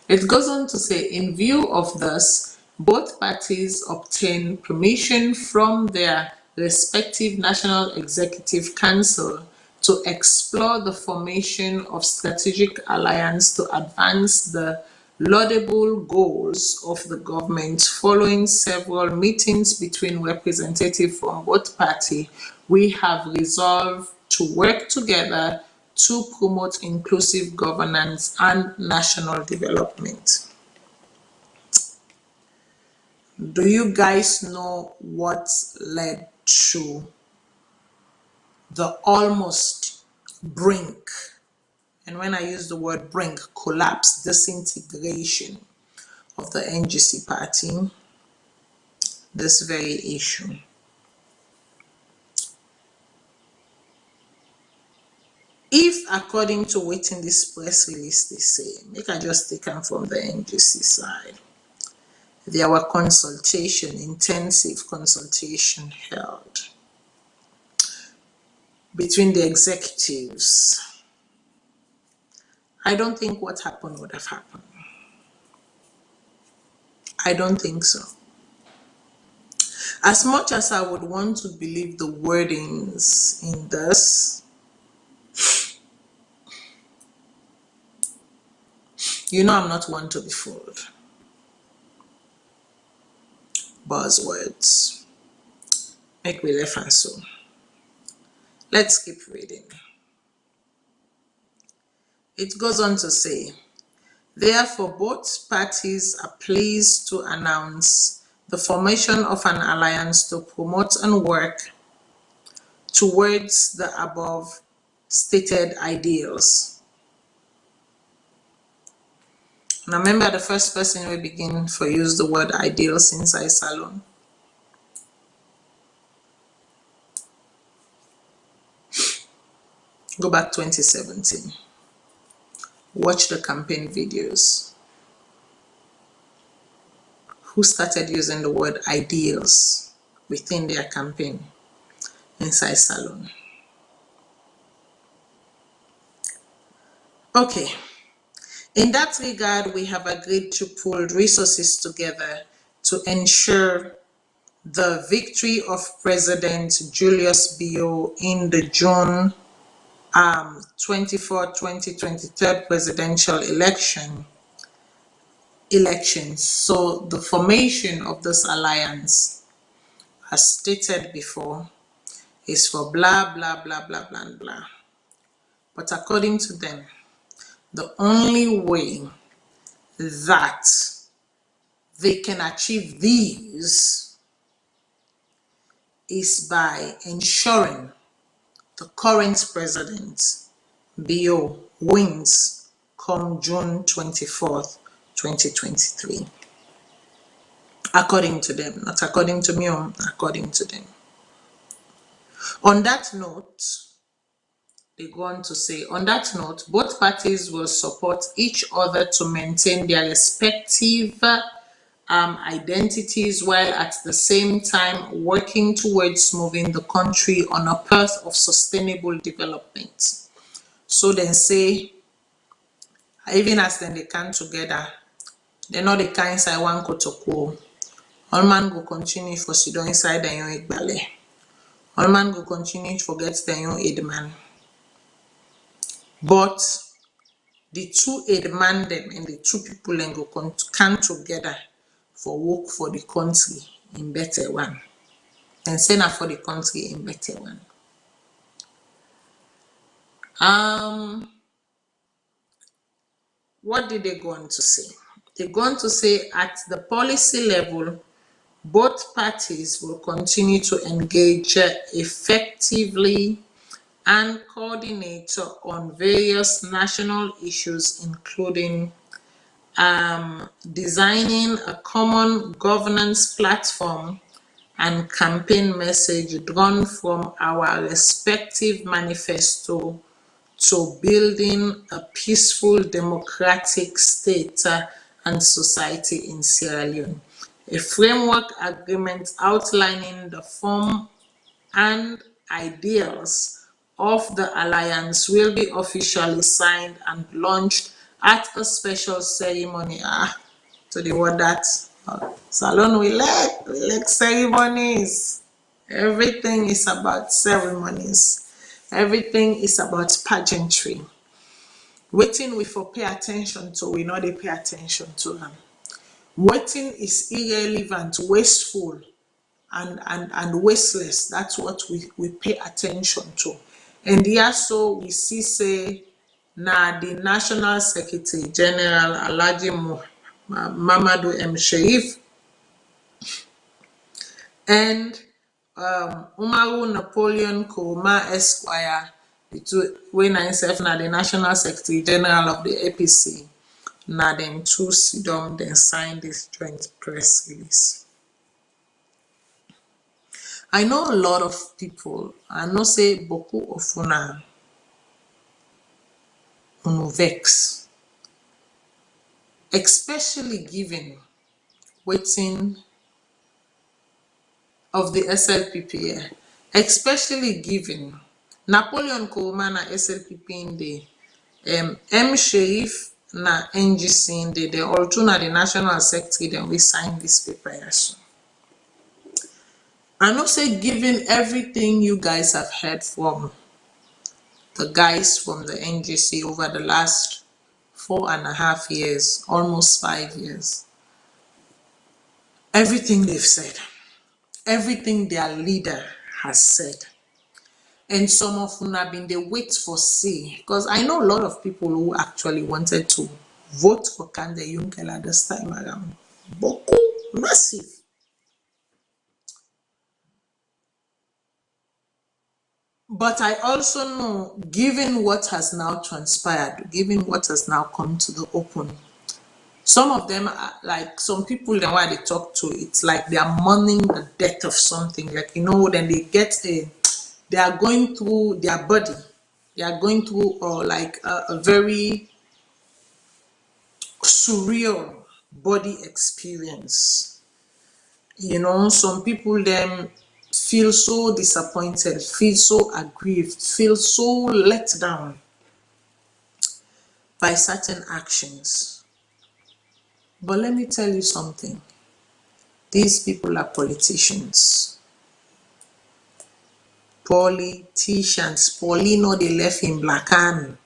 It goes on to say, in view of this, both parties obtain permission from their respective National Executive Council to explore the formation of strategic alliance to advance the laudable goals of the government. Following several meetings between representatives from both parties, we have resolved to work together to promote inclusive governance and national development. Do you guys know what led to the almost brink, and when I use the word brink, collapse, disintegration of the NGC party? This very issue. If according to what in this press release they say, make I just take them from the NGC side, there were consultation, intensive consultation held between the executives, I don't think what happened would have happened. I don't think so. As much as I would want to believe the wordings in this, you know I'm not one to be fooled. Buzzwords. Make me laugh and so. Let's keep reading. It goes on to say, therefore, both parties are pleased to announce the formation of an alliance to promote and work towards the above stated ideals. Now remember, the first person we begin for use the word ideals inside Salone. Go back 2017. Watch the campaign videos. Who started using the word ideals within their campaign inside Salone? Okay. In that regard, we have agreed to pool resources together to ensure the victory of President Julius Bio in the June 24, 2023 presidential elections. So the formation of this alliance, as stated before, is for blah, blah, blah, blah, blah, blah. But according to them, the only way that they can achieve these is by ensuring the current president, Bio, wins come June 24th, 2023. According to them, not according to me, according to them. On that note, they go on to say, on that note, both parties will support each other to maintain their respective identities while at the same time working towards moving the country on a path of sustainable development. So then say, even as then they come together, they know the kind inside one kotoko. All man go continue for sit down inside the young ballet. All man go continue to forget the young aid man. But the two aid man them and the two people then go come together for work for the country in better one. And say now for the country in better one. What did they go on to say? They go on to say at the policy level, both parties will continue to engage effectively and coordinate on various national issues, including designing a common governance platform and campaign message drawn from our respective manifesto to building a peaceful democratic state and society in Sierra Leone. A framework agreement outlining the form and ideals of the alliance will be officially signed and launched at a special ceremony. To the word that Salone we like ceremonies. Everything is about ceremonies. Everything is about pageantry. Wetin we for pay attention to, we no dey pay attention to am. Wetin is irrelevant, wasteful, and wasteless, that's what we pay attention to. And here so we see say na the National Secretary General Alhaji Mamadou M. Sharif and Umaru Napoleon Kurma Esquire, when himself na the National Secretary General of the APC, na them two sidon then sign this joint press release. I know a lot of people, I know say beaucoup of una vex, especially given wetin of the SLPP, especially given Napoleon Kurma na SLPP in the M. Sharif na NGC in the also na the National Secretary, then we sign this paper here soon. I know say given everything you guys have heard from the guys from the NGC over the last 4.5 years, almost 5 years, everything they've said, everything their leader has said, and some of them have been they wait for see, because I know a lot of people who actually wanted to vote for Kande Yunkela this time around. Beaucoup, massive. But I also know, given what has now transpired, given what has now come to the open, some of them are like, some people that why they talk to, it's like they are mourning the death of something. Like, you know, then they get they are going through their body. They are going through like a very surreal body experience. You know, some people them feel so disappointed, feel so aggrieved, feel so let down by certain actions. But let me tell you something. These people are politicians. Politicians. Paulino they left in black hand.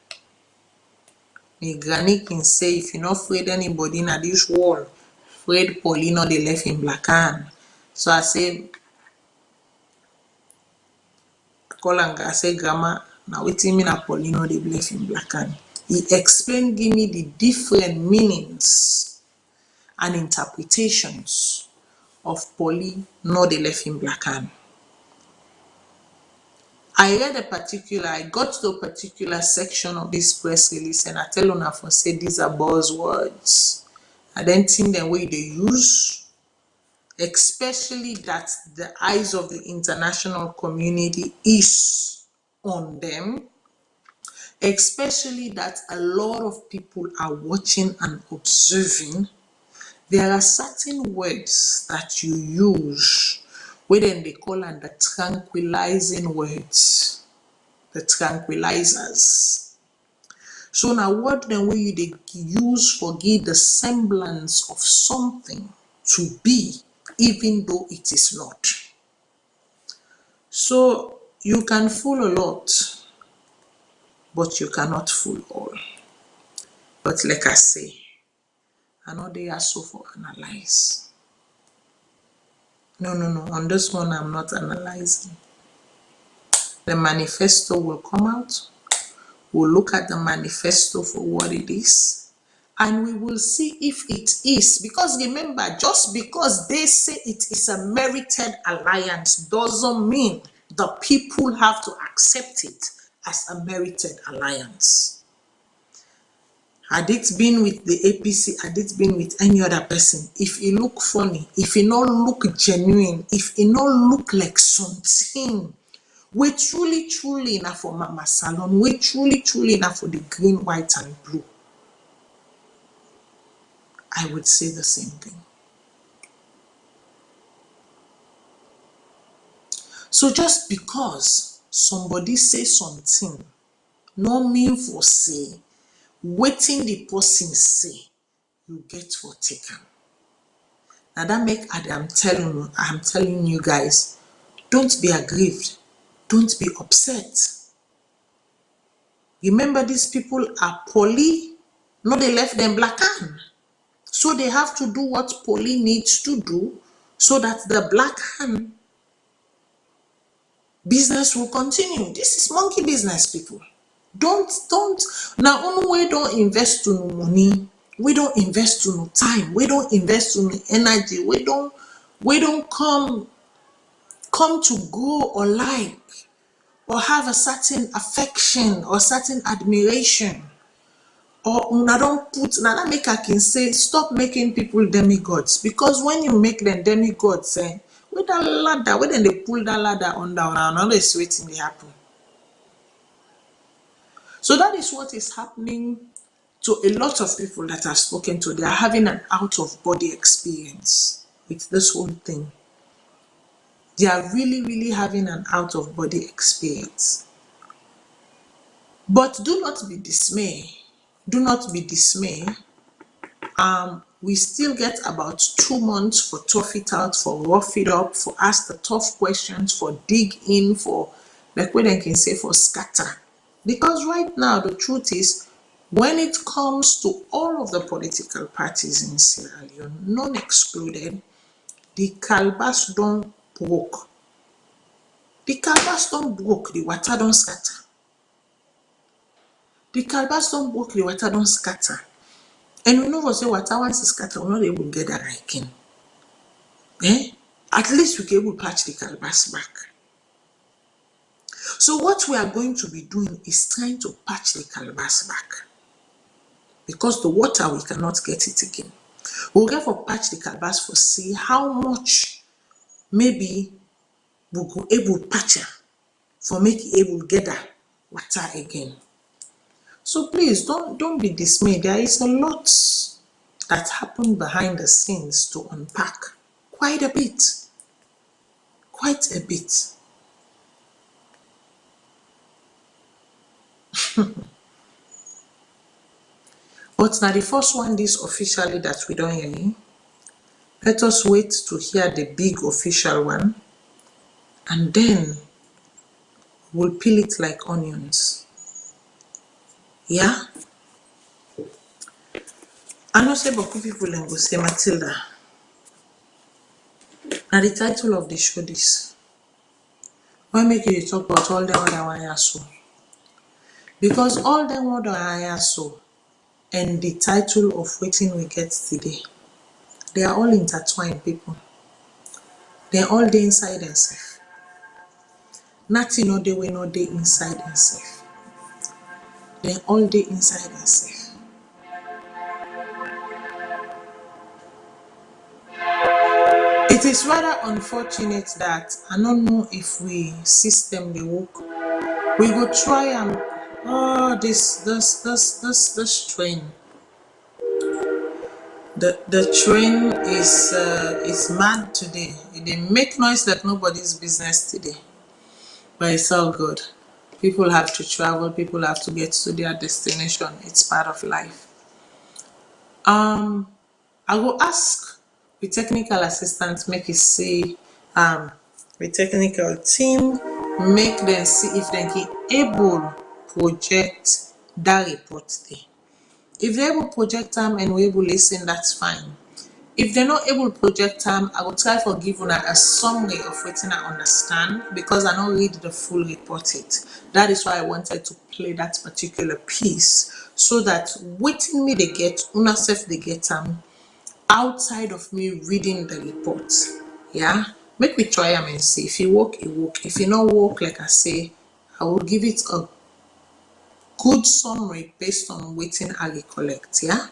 My granny can say if you're not afraid anybody in this world, afraid Paulino they left in black hand. So I say call and I say grandma, now wetin mean na Paulino they left in black hand. He explained, give me the different meanings and interpretations of Pauli no they left in black hand. I got to a particular section of this press release and I tell una for say these are buzzwords. I don't think the way they use, especially that the eyes of the international community is on them, especially that a lot of people are watching and observing. There are certain words that you use, where then they call them the tranquilizing words, the tranquilizers. So now what then will you they use for give the semblance of something to be, even though it is not. So you can fool a lot, but you cannot fool all. But like I say, I know they are so for analyze. No. On this one, I'm not analyzing. The manifesto will come out. We'll look at the manifesto for what it is. And we will see if it is. Because remember, just because they say it is a merited alliance doesn't mean the people have to accept it as a merited alliance. Had it been with the APC, had it been with any other person, if it look funny, if it not look genuine, if it not look like something, we truly enough for Mama Salone, we truly enough for the green, white, and blue, I would say the same thing. So just because somebody say something, no mean for say, waiting the person say, you get for taken. Now that make I'm telling you guys, don't be aggrieved, don't be upset, Remember, these people are poly, no, they left them black hand. So they have to do what poly needs to do so that the black hand business will continue. This is monkey business, people. Don't now only we don't invest to no money, we don't invest to no time, we don't invest to no energy, we don't come to go or like or have a certain affection or certain admiration, or una don't put now that make I can say stop making people demigods, because when you make them demigods, with that ladder, when they pull that ladder on down, another is waiting they happen. So that is what is happening to a lot of people that I've spoken to. They are having an out of body experience with this whole thing. They are really, really having an out of body experience. But do not be dismayed. Do not be dismayed. We still get about 2 months for tough it out, for rough it up, for ask the tough questions, for dig in, for like what I can say, for scatter. Because right now the truth is, when it comes to all of the political parties in Sierra Leone, none excluded, the calabash don't broke. The calabash don't broke, the water don't scatter. The calabash don't broke, the water don't scatter. And we know for say water once it scatter, we're not able to get that hiking. At least we can able to patch the calabash back. So what we are going to be doing is trying to patch the calabash back. Because the water, we cannot get it again. We'll get for patch the calabash for see how much maybe we go able to patch her for make it able to get that water again. So please don't be dismayed. There is a lot that happened behind the scenes to unpack. Quite a bit. Quite a bit. But now the first one, this officially that we don't hear. Let us wait to hear the big official one, and then we'll peel it like onions. Yeah? I know say Boku people and go say Matilda. Now the title of the show this. Why make you talk about all the other one so? Because all them other so and the title of waiting we get today, they are all intertwined, people. They're all day inside themselves. Nothing no they will not day inside themselves. They're all day inside themselves. It is rather unfortunate that I don't know if we system the work. We go try and this train. The train is mad today. They make noise like nobody's business today. But it's all good. People have to travel, people have to get to their destination. It's part of life. I will ask the technical assistant make it see the technical team make them see if they can able project that report there. If they're able to project them and we're able to listen, that's fine. If they're not able to project them, I will try for giving a summary of what I understand, because I don't read the full report it. That is why I wanted to play that particular piece, so that waiting me they get, una self they get outside of me reading the report. Yeah, make me try them and see. If it work, it work. If it not work, like I say, I will give it a good summary based on waiting I recollect. Yeah.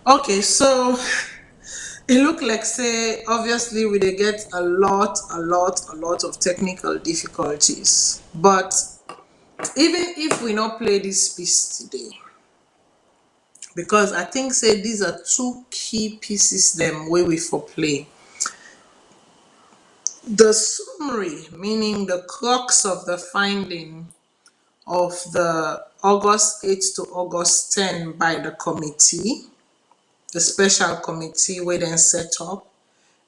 Okay, so it look like say obviously we dey get a lot of technical difficulties. But even if we not play this piece today, because I think say these are two key pieces them where we for play. The summary, meaning the crux of the finding of the August 8 to August 10 by the committee, the special committee we then set up,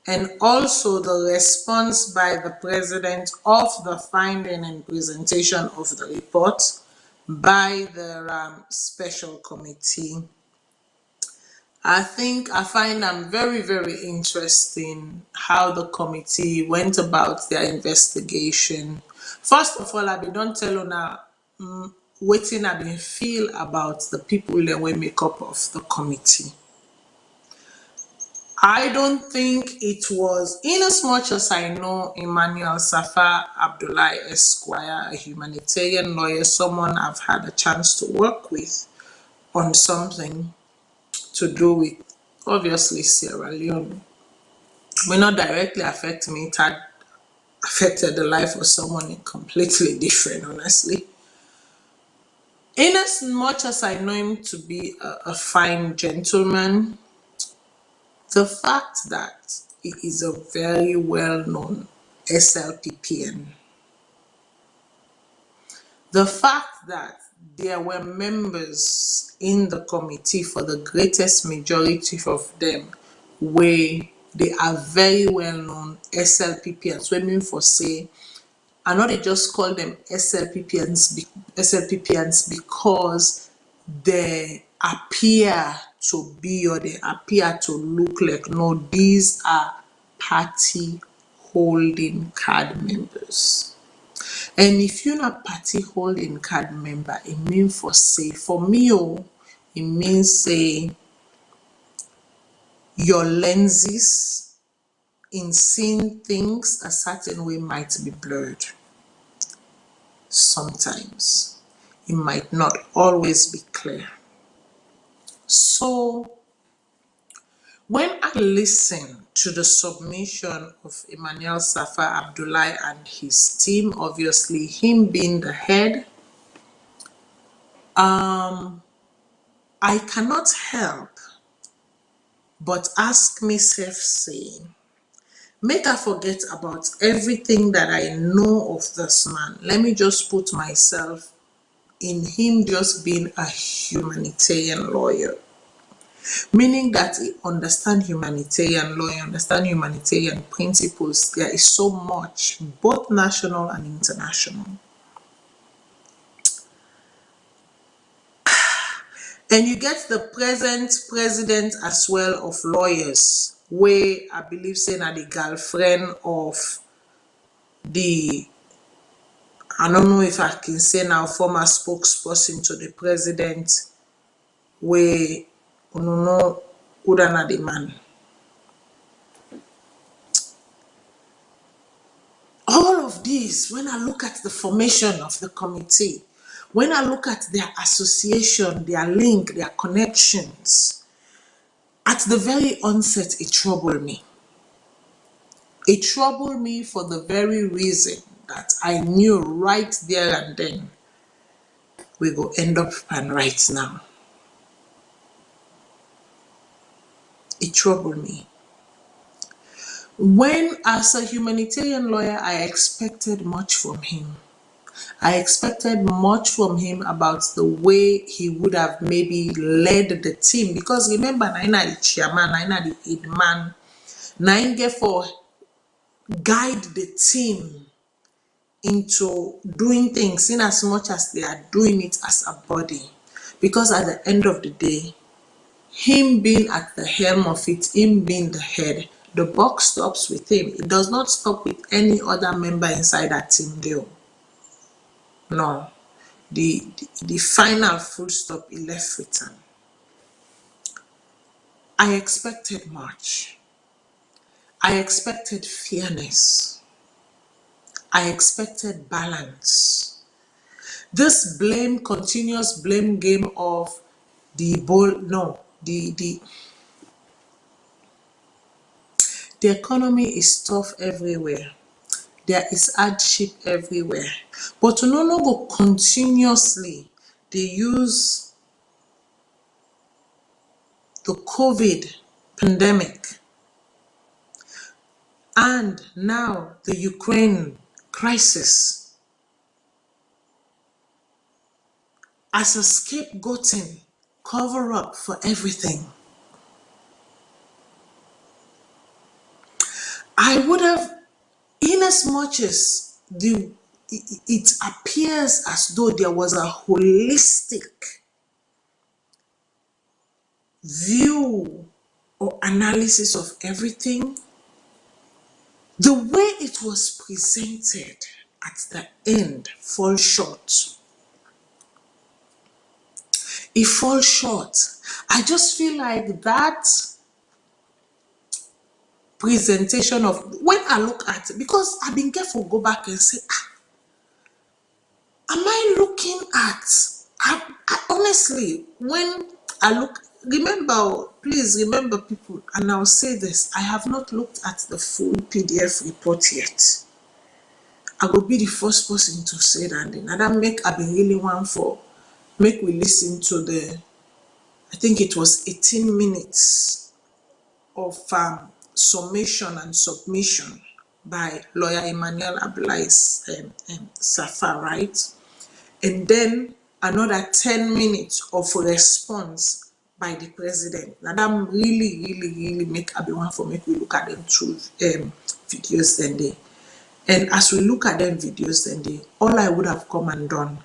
and also the response by the president of the finding and presentation of the report by the special committee. I find them very interesting how the committee went about their investigation. First of all, I be don't tell you now wetin I been feel about the people that will make up of the committee. I don't think it was, in as much as I know Emmanuel Safa Abdullahi Esquire, a humanitarian lawyer, someone I've had a chance to work with on something to do with obviously Sierra Leone. May not directly affect me, it had affected the life of someone completely different, honestly. In as much as I know him to be a fine gentleman, the fact that he is a very well known SLPPN, the fact that there were members in the committee, for the greatest majority of them, where they are very well known SLPPNs, women for say, I know they just call them SLPPNs because they appear to be or they appear to look like, no, these are party holding card members. And if you're not party holding card member, it means for say, for me, it means say your lenses in seeing things a certain way might be blurred. Sometimes it might not always be clear. So when I listen to the submission of Emmanuel Safa Abdullahi and his team, obviously him being the head, I cannot help but ask myself saying, make I forget about everything that I know of this man. Let me just put myself in him just being a humanitarian lawyer. Meaning that he understand humanitarian law, he understand humanitarian principles. There is so much, both national and international. And you get the present president as well of lawyers, where I believe say na the girlfriend of the, I don't know if I can say now, former spokesperson to the president, where you know Udana the man. All of these, when I look at the formation of the committee, when I look at their association, their link, their connections, at the very onset, it troubled me. It troubled me for the very reason that I knew right there and then we go end up and right now. It troubled me. When, as a humanitarian lawyer, I expected much from him. I expected much from him about the way he would have maybe led the team. Because remember, Naina the chairman, Naina the head man, Naina for guide the team into doing things in as much as they are doing it as a body. Because at the end of the day, him being at the helm of it, him being the head, the buck stops with him. It does not stop with any other member inside that team deal. No. The final full stop he left with him. I expected much. I expected fairness. I expected balance. This blame, continuous blame game of the Ebola, no, The the economy is tough everywhere. There is hardship everywhere. But to no go continuously they use the COVID pandemic and now the Ukraine crisis as a scapegoating cover up for everything. I would have, in as much as it appears as though there was a holistic view or analysis of everything, the way it was presented at the end falls short. It falls short. I just feel like that presentation of, when I look at it, because I've been careful, go back and say, am I looking at, I honestly, when I look, remember, please remember people, and I'll say this, I have not looked at the full PDF report yet. I will be the first person to say that. And that make I be really one for, make we listen to the, I think it was 18 minutes of summation and submission by lawyer Emmanuel Ablais Safa, right? And then another 10 minutes of response by the president. Now that really make everyone for make we look at them through videos then they. And as we look at them videos then they, all I would have come and done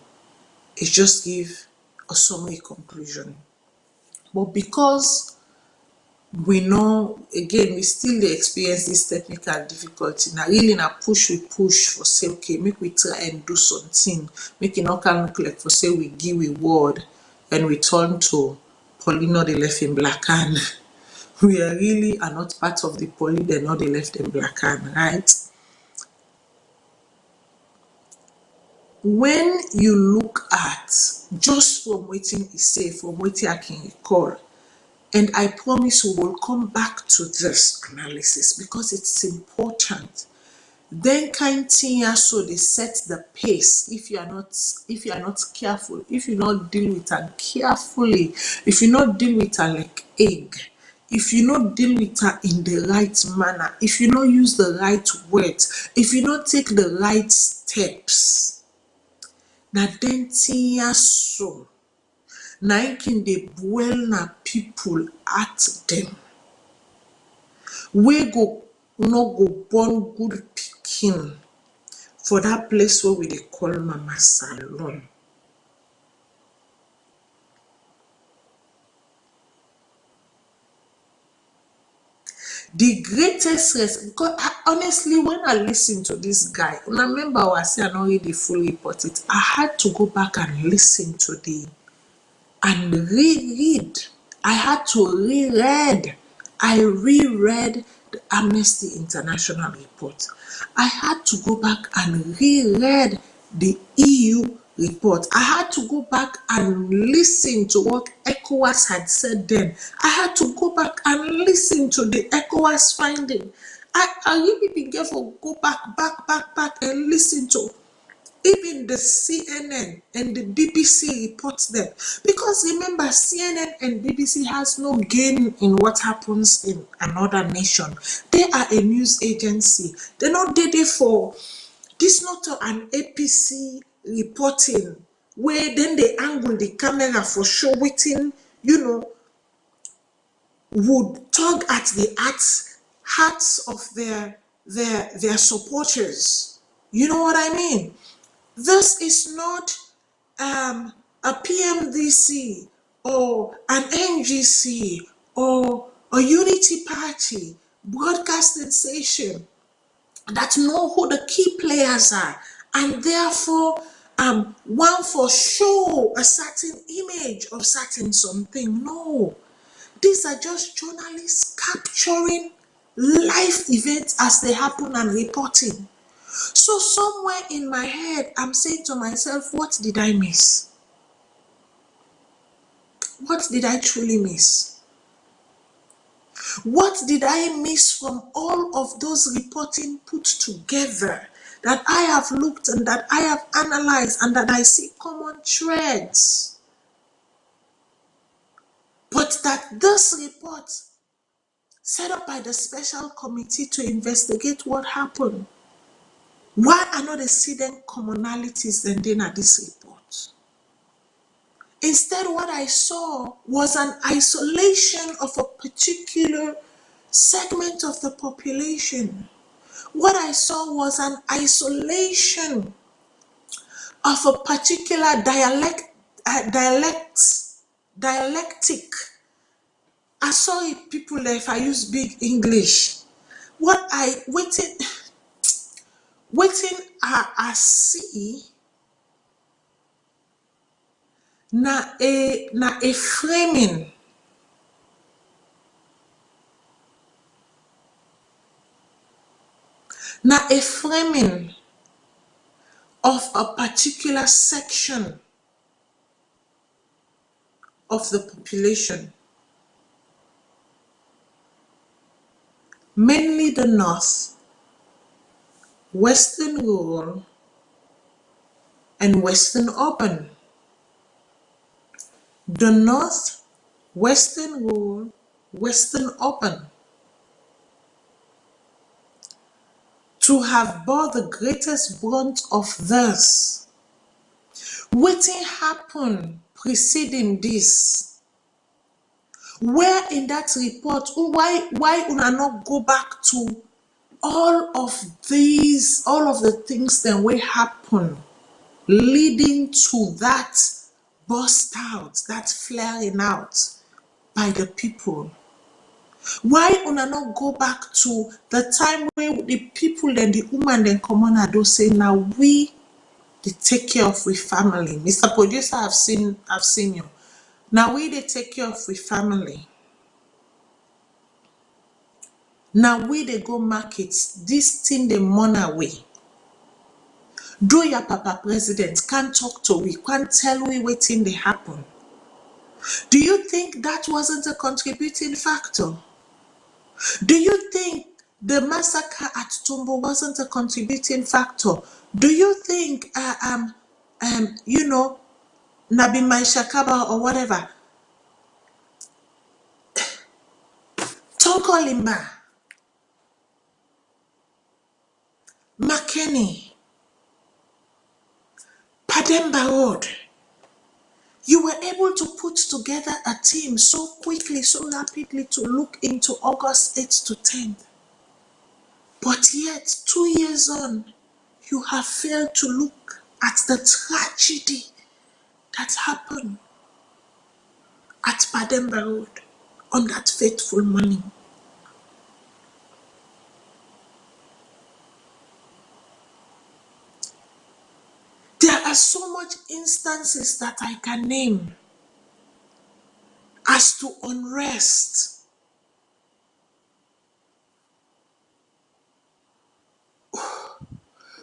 is just give a summary conclusion. But because we know, again, we still dey experience this technical difficulty, na really na push we push for say okay make we try and do something, make e no can look like for say we give a word and we turn to Paulino dey left in black hand. We are really are not part of the poly, they not dey left in black hand, right? When you look at just from wetin e say, from wetin I can recall, and I promise we will come back to this analysis because it's important. Then kind thing so they set the pace if you are not careful, if you not deal with her carefully, if you not deal with her like egg, if you not deal with her in the right manner, if you not use the right words, if you not take the right steps, na then thing so na it can dey boil na people at them. We go no go born good pikin for that place where we dey call Mama Salone. The greatest risk, because honestly, when I listen to this guy, and I remember I say I not really fully report it, I had to go back and listen to the and reread. I had to reread. I reread the Amnesty International report. I had to go back and reread the EU report. I had to go back and listen to what ECOWAS had said then. I had to go back and listen to the ECOWAS finding. I really be careful, go back and listen to even the CNN and the BBC reports them. Because remember, CNN and BBC has no gain in what happens in another nation. They are a news agency. They're not there for this, not an APC reporting where then they angle the camera for show waiting, would tug at the hearts of their supporters. You know what I mean? This is not a PMDC or an NGC or a unity party broadcasting station that know who the key players are and therefore want for show a certain image of certain something. No, these are just journalists capturing life events as they happen and reporting. So somewhere in my head, I'm saying to myself, what did I miss? What did I truly miss? What did I miss from all of those reporting put together that I have looked and that I have analyzed and that I see common threads? But that this report set up by the special committee to investigate what happened, why are not the hidden commonalities then in this report? Instead, what I saw was an isolation of a particular segment of the population. What I saw was an isolation of a particular dialectic. I saw it, people there, if I use big English. What I waiting I see na a framing, of a particular section of the population, mainly the North, Western rural, and Western urban. The North, Western rural, Western urban, to have bore the greatest brunt of this. Wetin happen preceding this? Where in that report, why una not go back to all of the things that will happen leading to that burst out, that flaring out by the people? Why una not go back to the time when the people and the woman then come on and say, now we they take care of we family. Mr. Producer, I've seen you. Now we they take care of we family. Now we they go market. This thing they mourn away. Do your papa president can't talk to we, can't tell we what thing they happen. Do you think that wasn't a contributing factor? Do you think the massacre at Tumbo wasn't a contributing factor? Do you think, Nabi Shakaba or whatever, Tonkolima, Makeni, Pademba Road, you were able to put together a team so quickly, so rapidly to look into August 8th to 10th. But yet, 2 years on, you have failed to look at the tragedy that happened at Pademba Road on that fateful morning. There are so much instances that I can name as to unrest.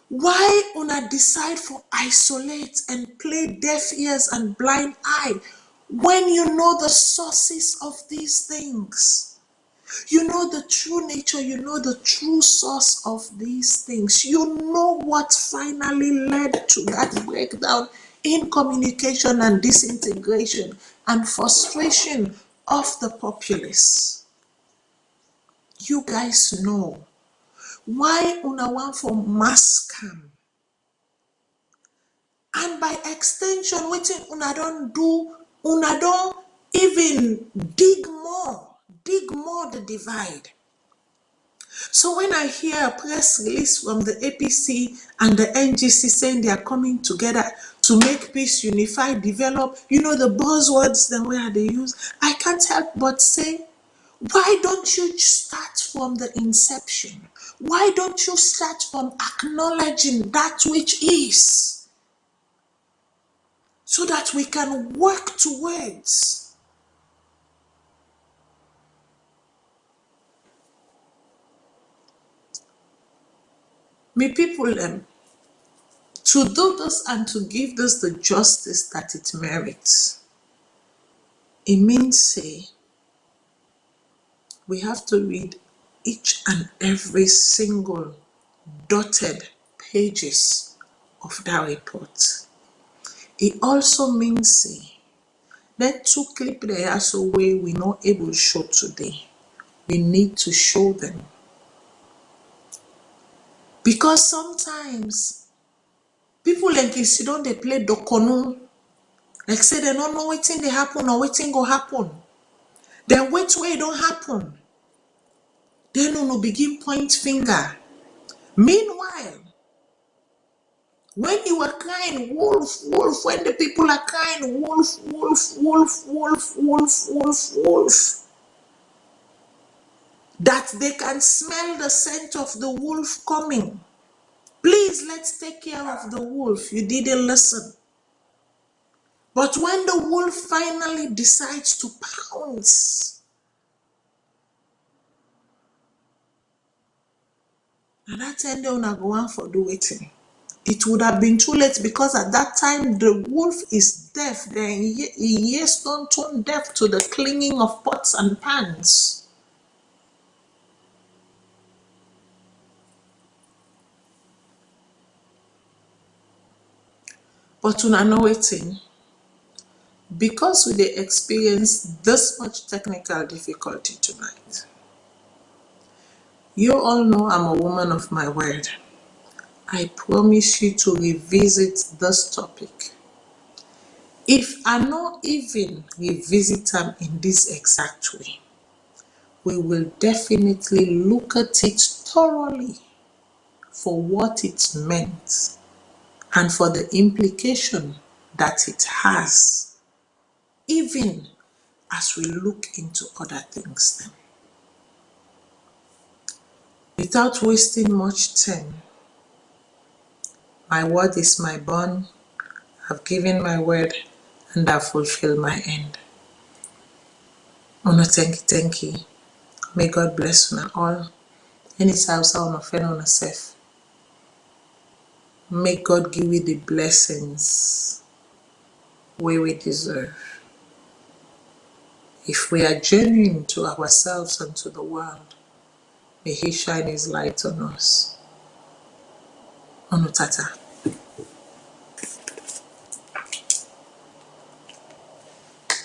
Why una decide for isolate and play deaf ears and blind eye when you know the sources of these things? You know the true nature, you know the true source of these things. You know what finally led to that breakdown in communication and disintegration and frustration of the populace. You guys know. Why una want for mass scam? And by extension, wetin una don't do, una don't even dig more the divide. So when I hear a press release from the APC and the NGC saying they are coming together to make peace, unify, develop, the buzzwords then where they use, I can't help but say, why don't you start from the inception? Why don't you start from acknowledging that which is, so that we can work towards me people to do this and to give this the justice that it merits. It means say we have to read each and every single dotted pages of that report. It also means say, that two clip they are so way we not able to show today. We need to show them. Because sometimes people like you see don't they play dokonu. Like say they don't know waiting they happen or waiting go happen. Then wait where it don't happen. Then no begin point finger. Meanwhile, when you are crying wolf, wolf, when the people are crying wolf, wolf, wolf, wolf, wolf, wolf, wolf, that they can smell the scent of the wolf coming. Please, let's take care of the wolf. You didn't listen. But when the wolf finally decides to pounce, and that time they wanna go on for do waiting. It would have been too late because at that time the wolf is deaf. Then ears don't turn deaf to the clinging of pots and pans. But una know waiting. Because we dey experience this much technical difficulty tonight. You all know I'm a woman of my word. I promise you to revisit this topic. If I not even revisit them in this exact way, we will definitely look at it thoroughly for what it meant and for the implication that it has, even as we look into other things then. Without wasting much time, my word is my bond. I've given my word and I've fulfilled my end. Ono thank you. May God bless you all. Any house on offend on yourself. May God give you the blessings we deserve. If we are genuine to ourselves and to the world, may He shine His light on us. Ono tata.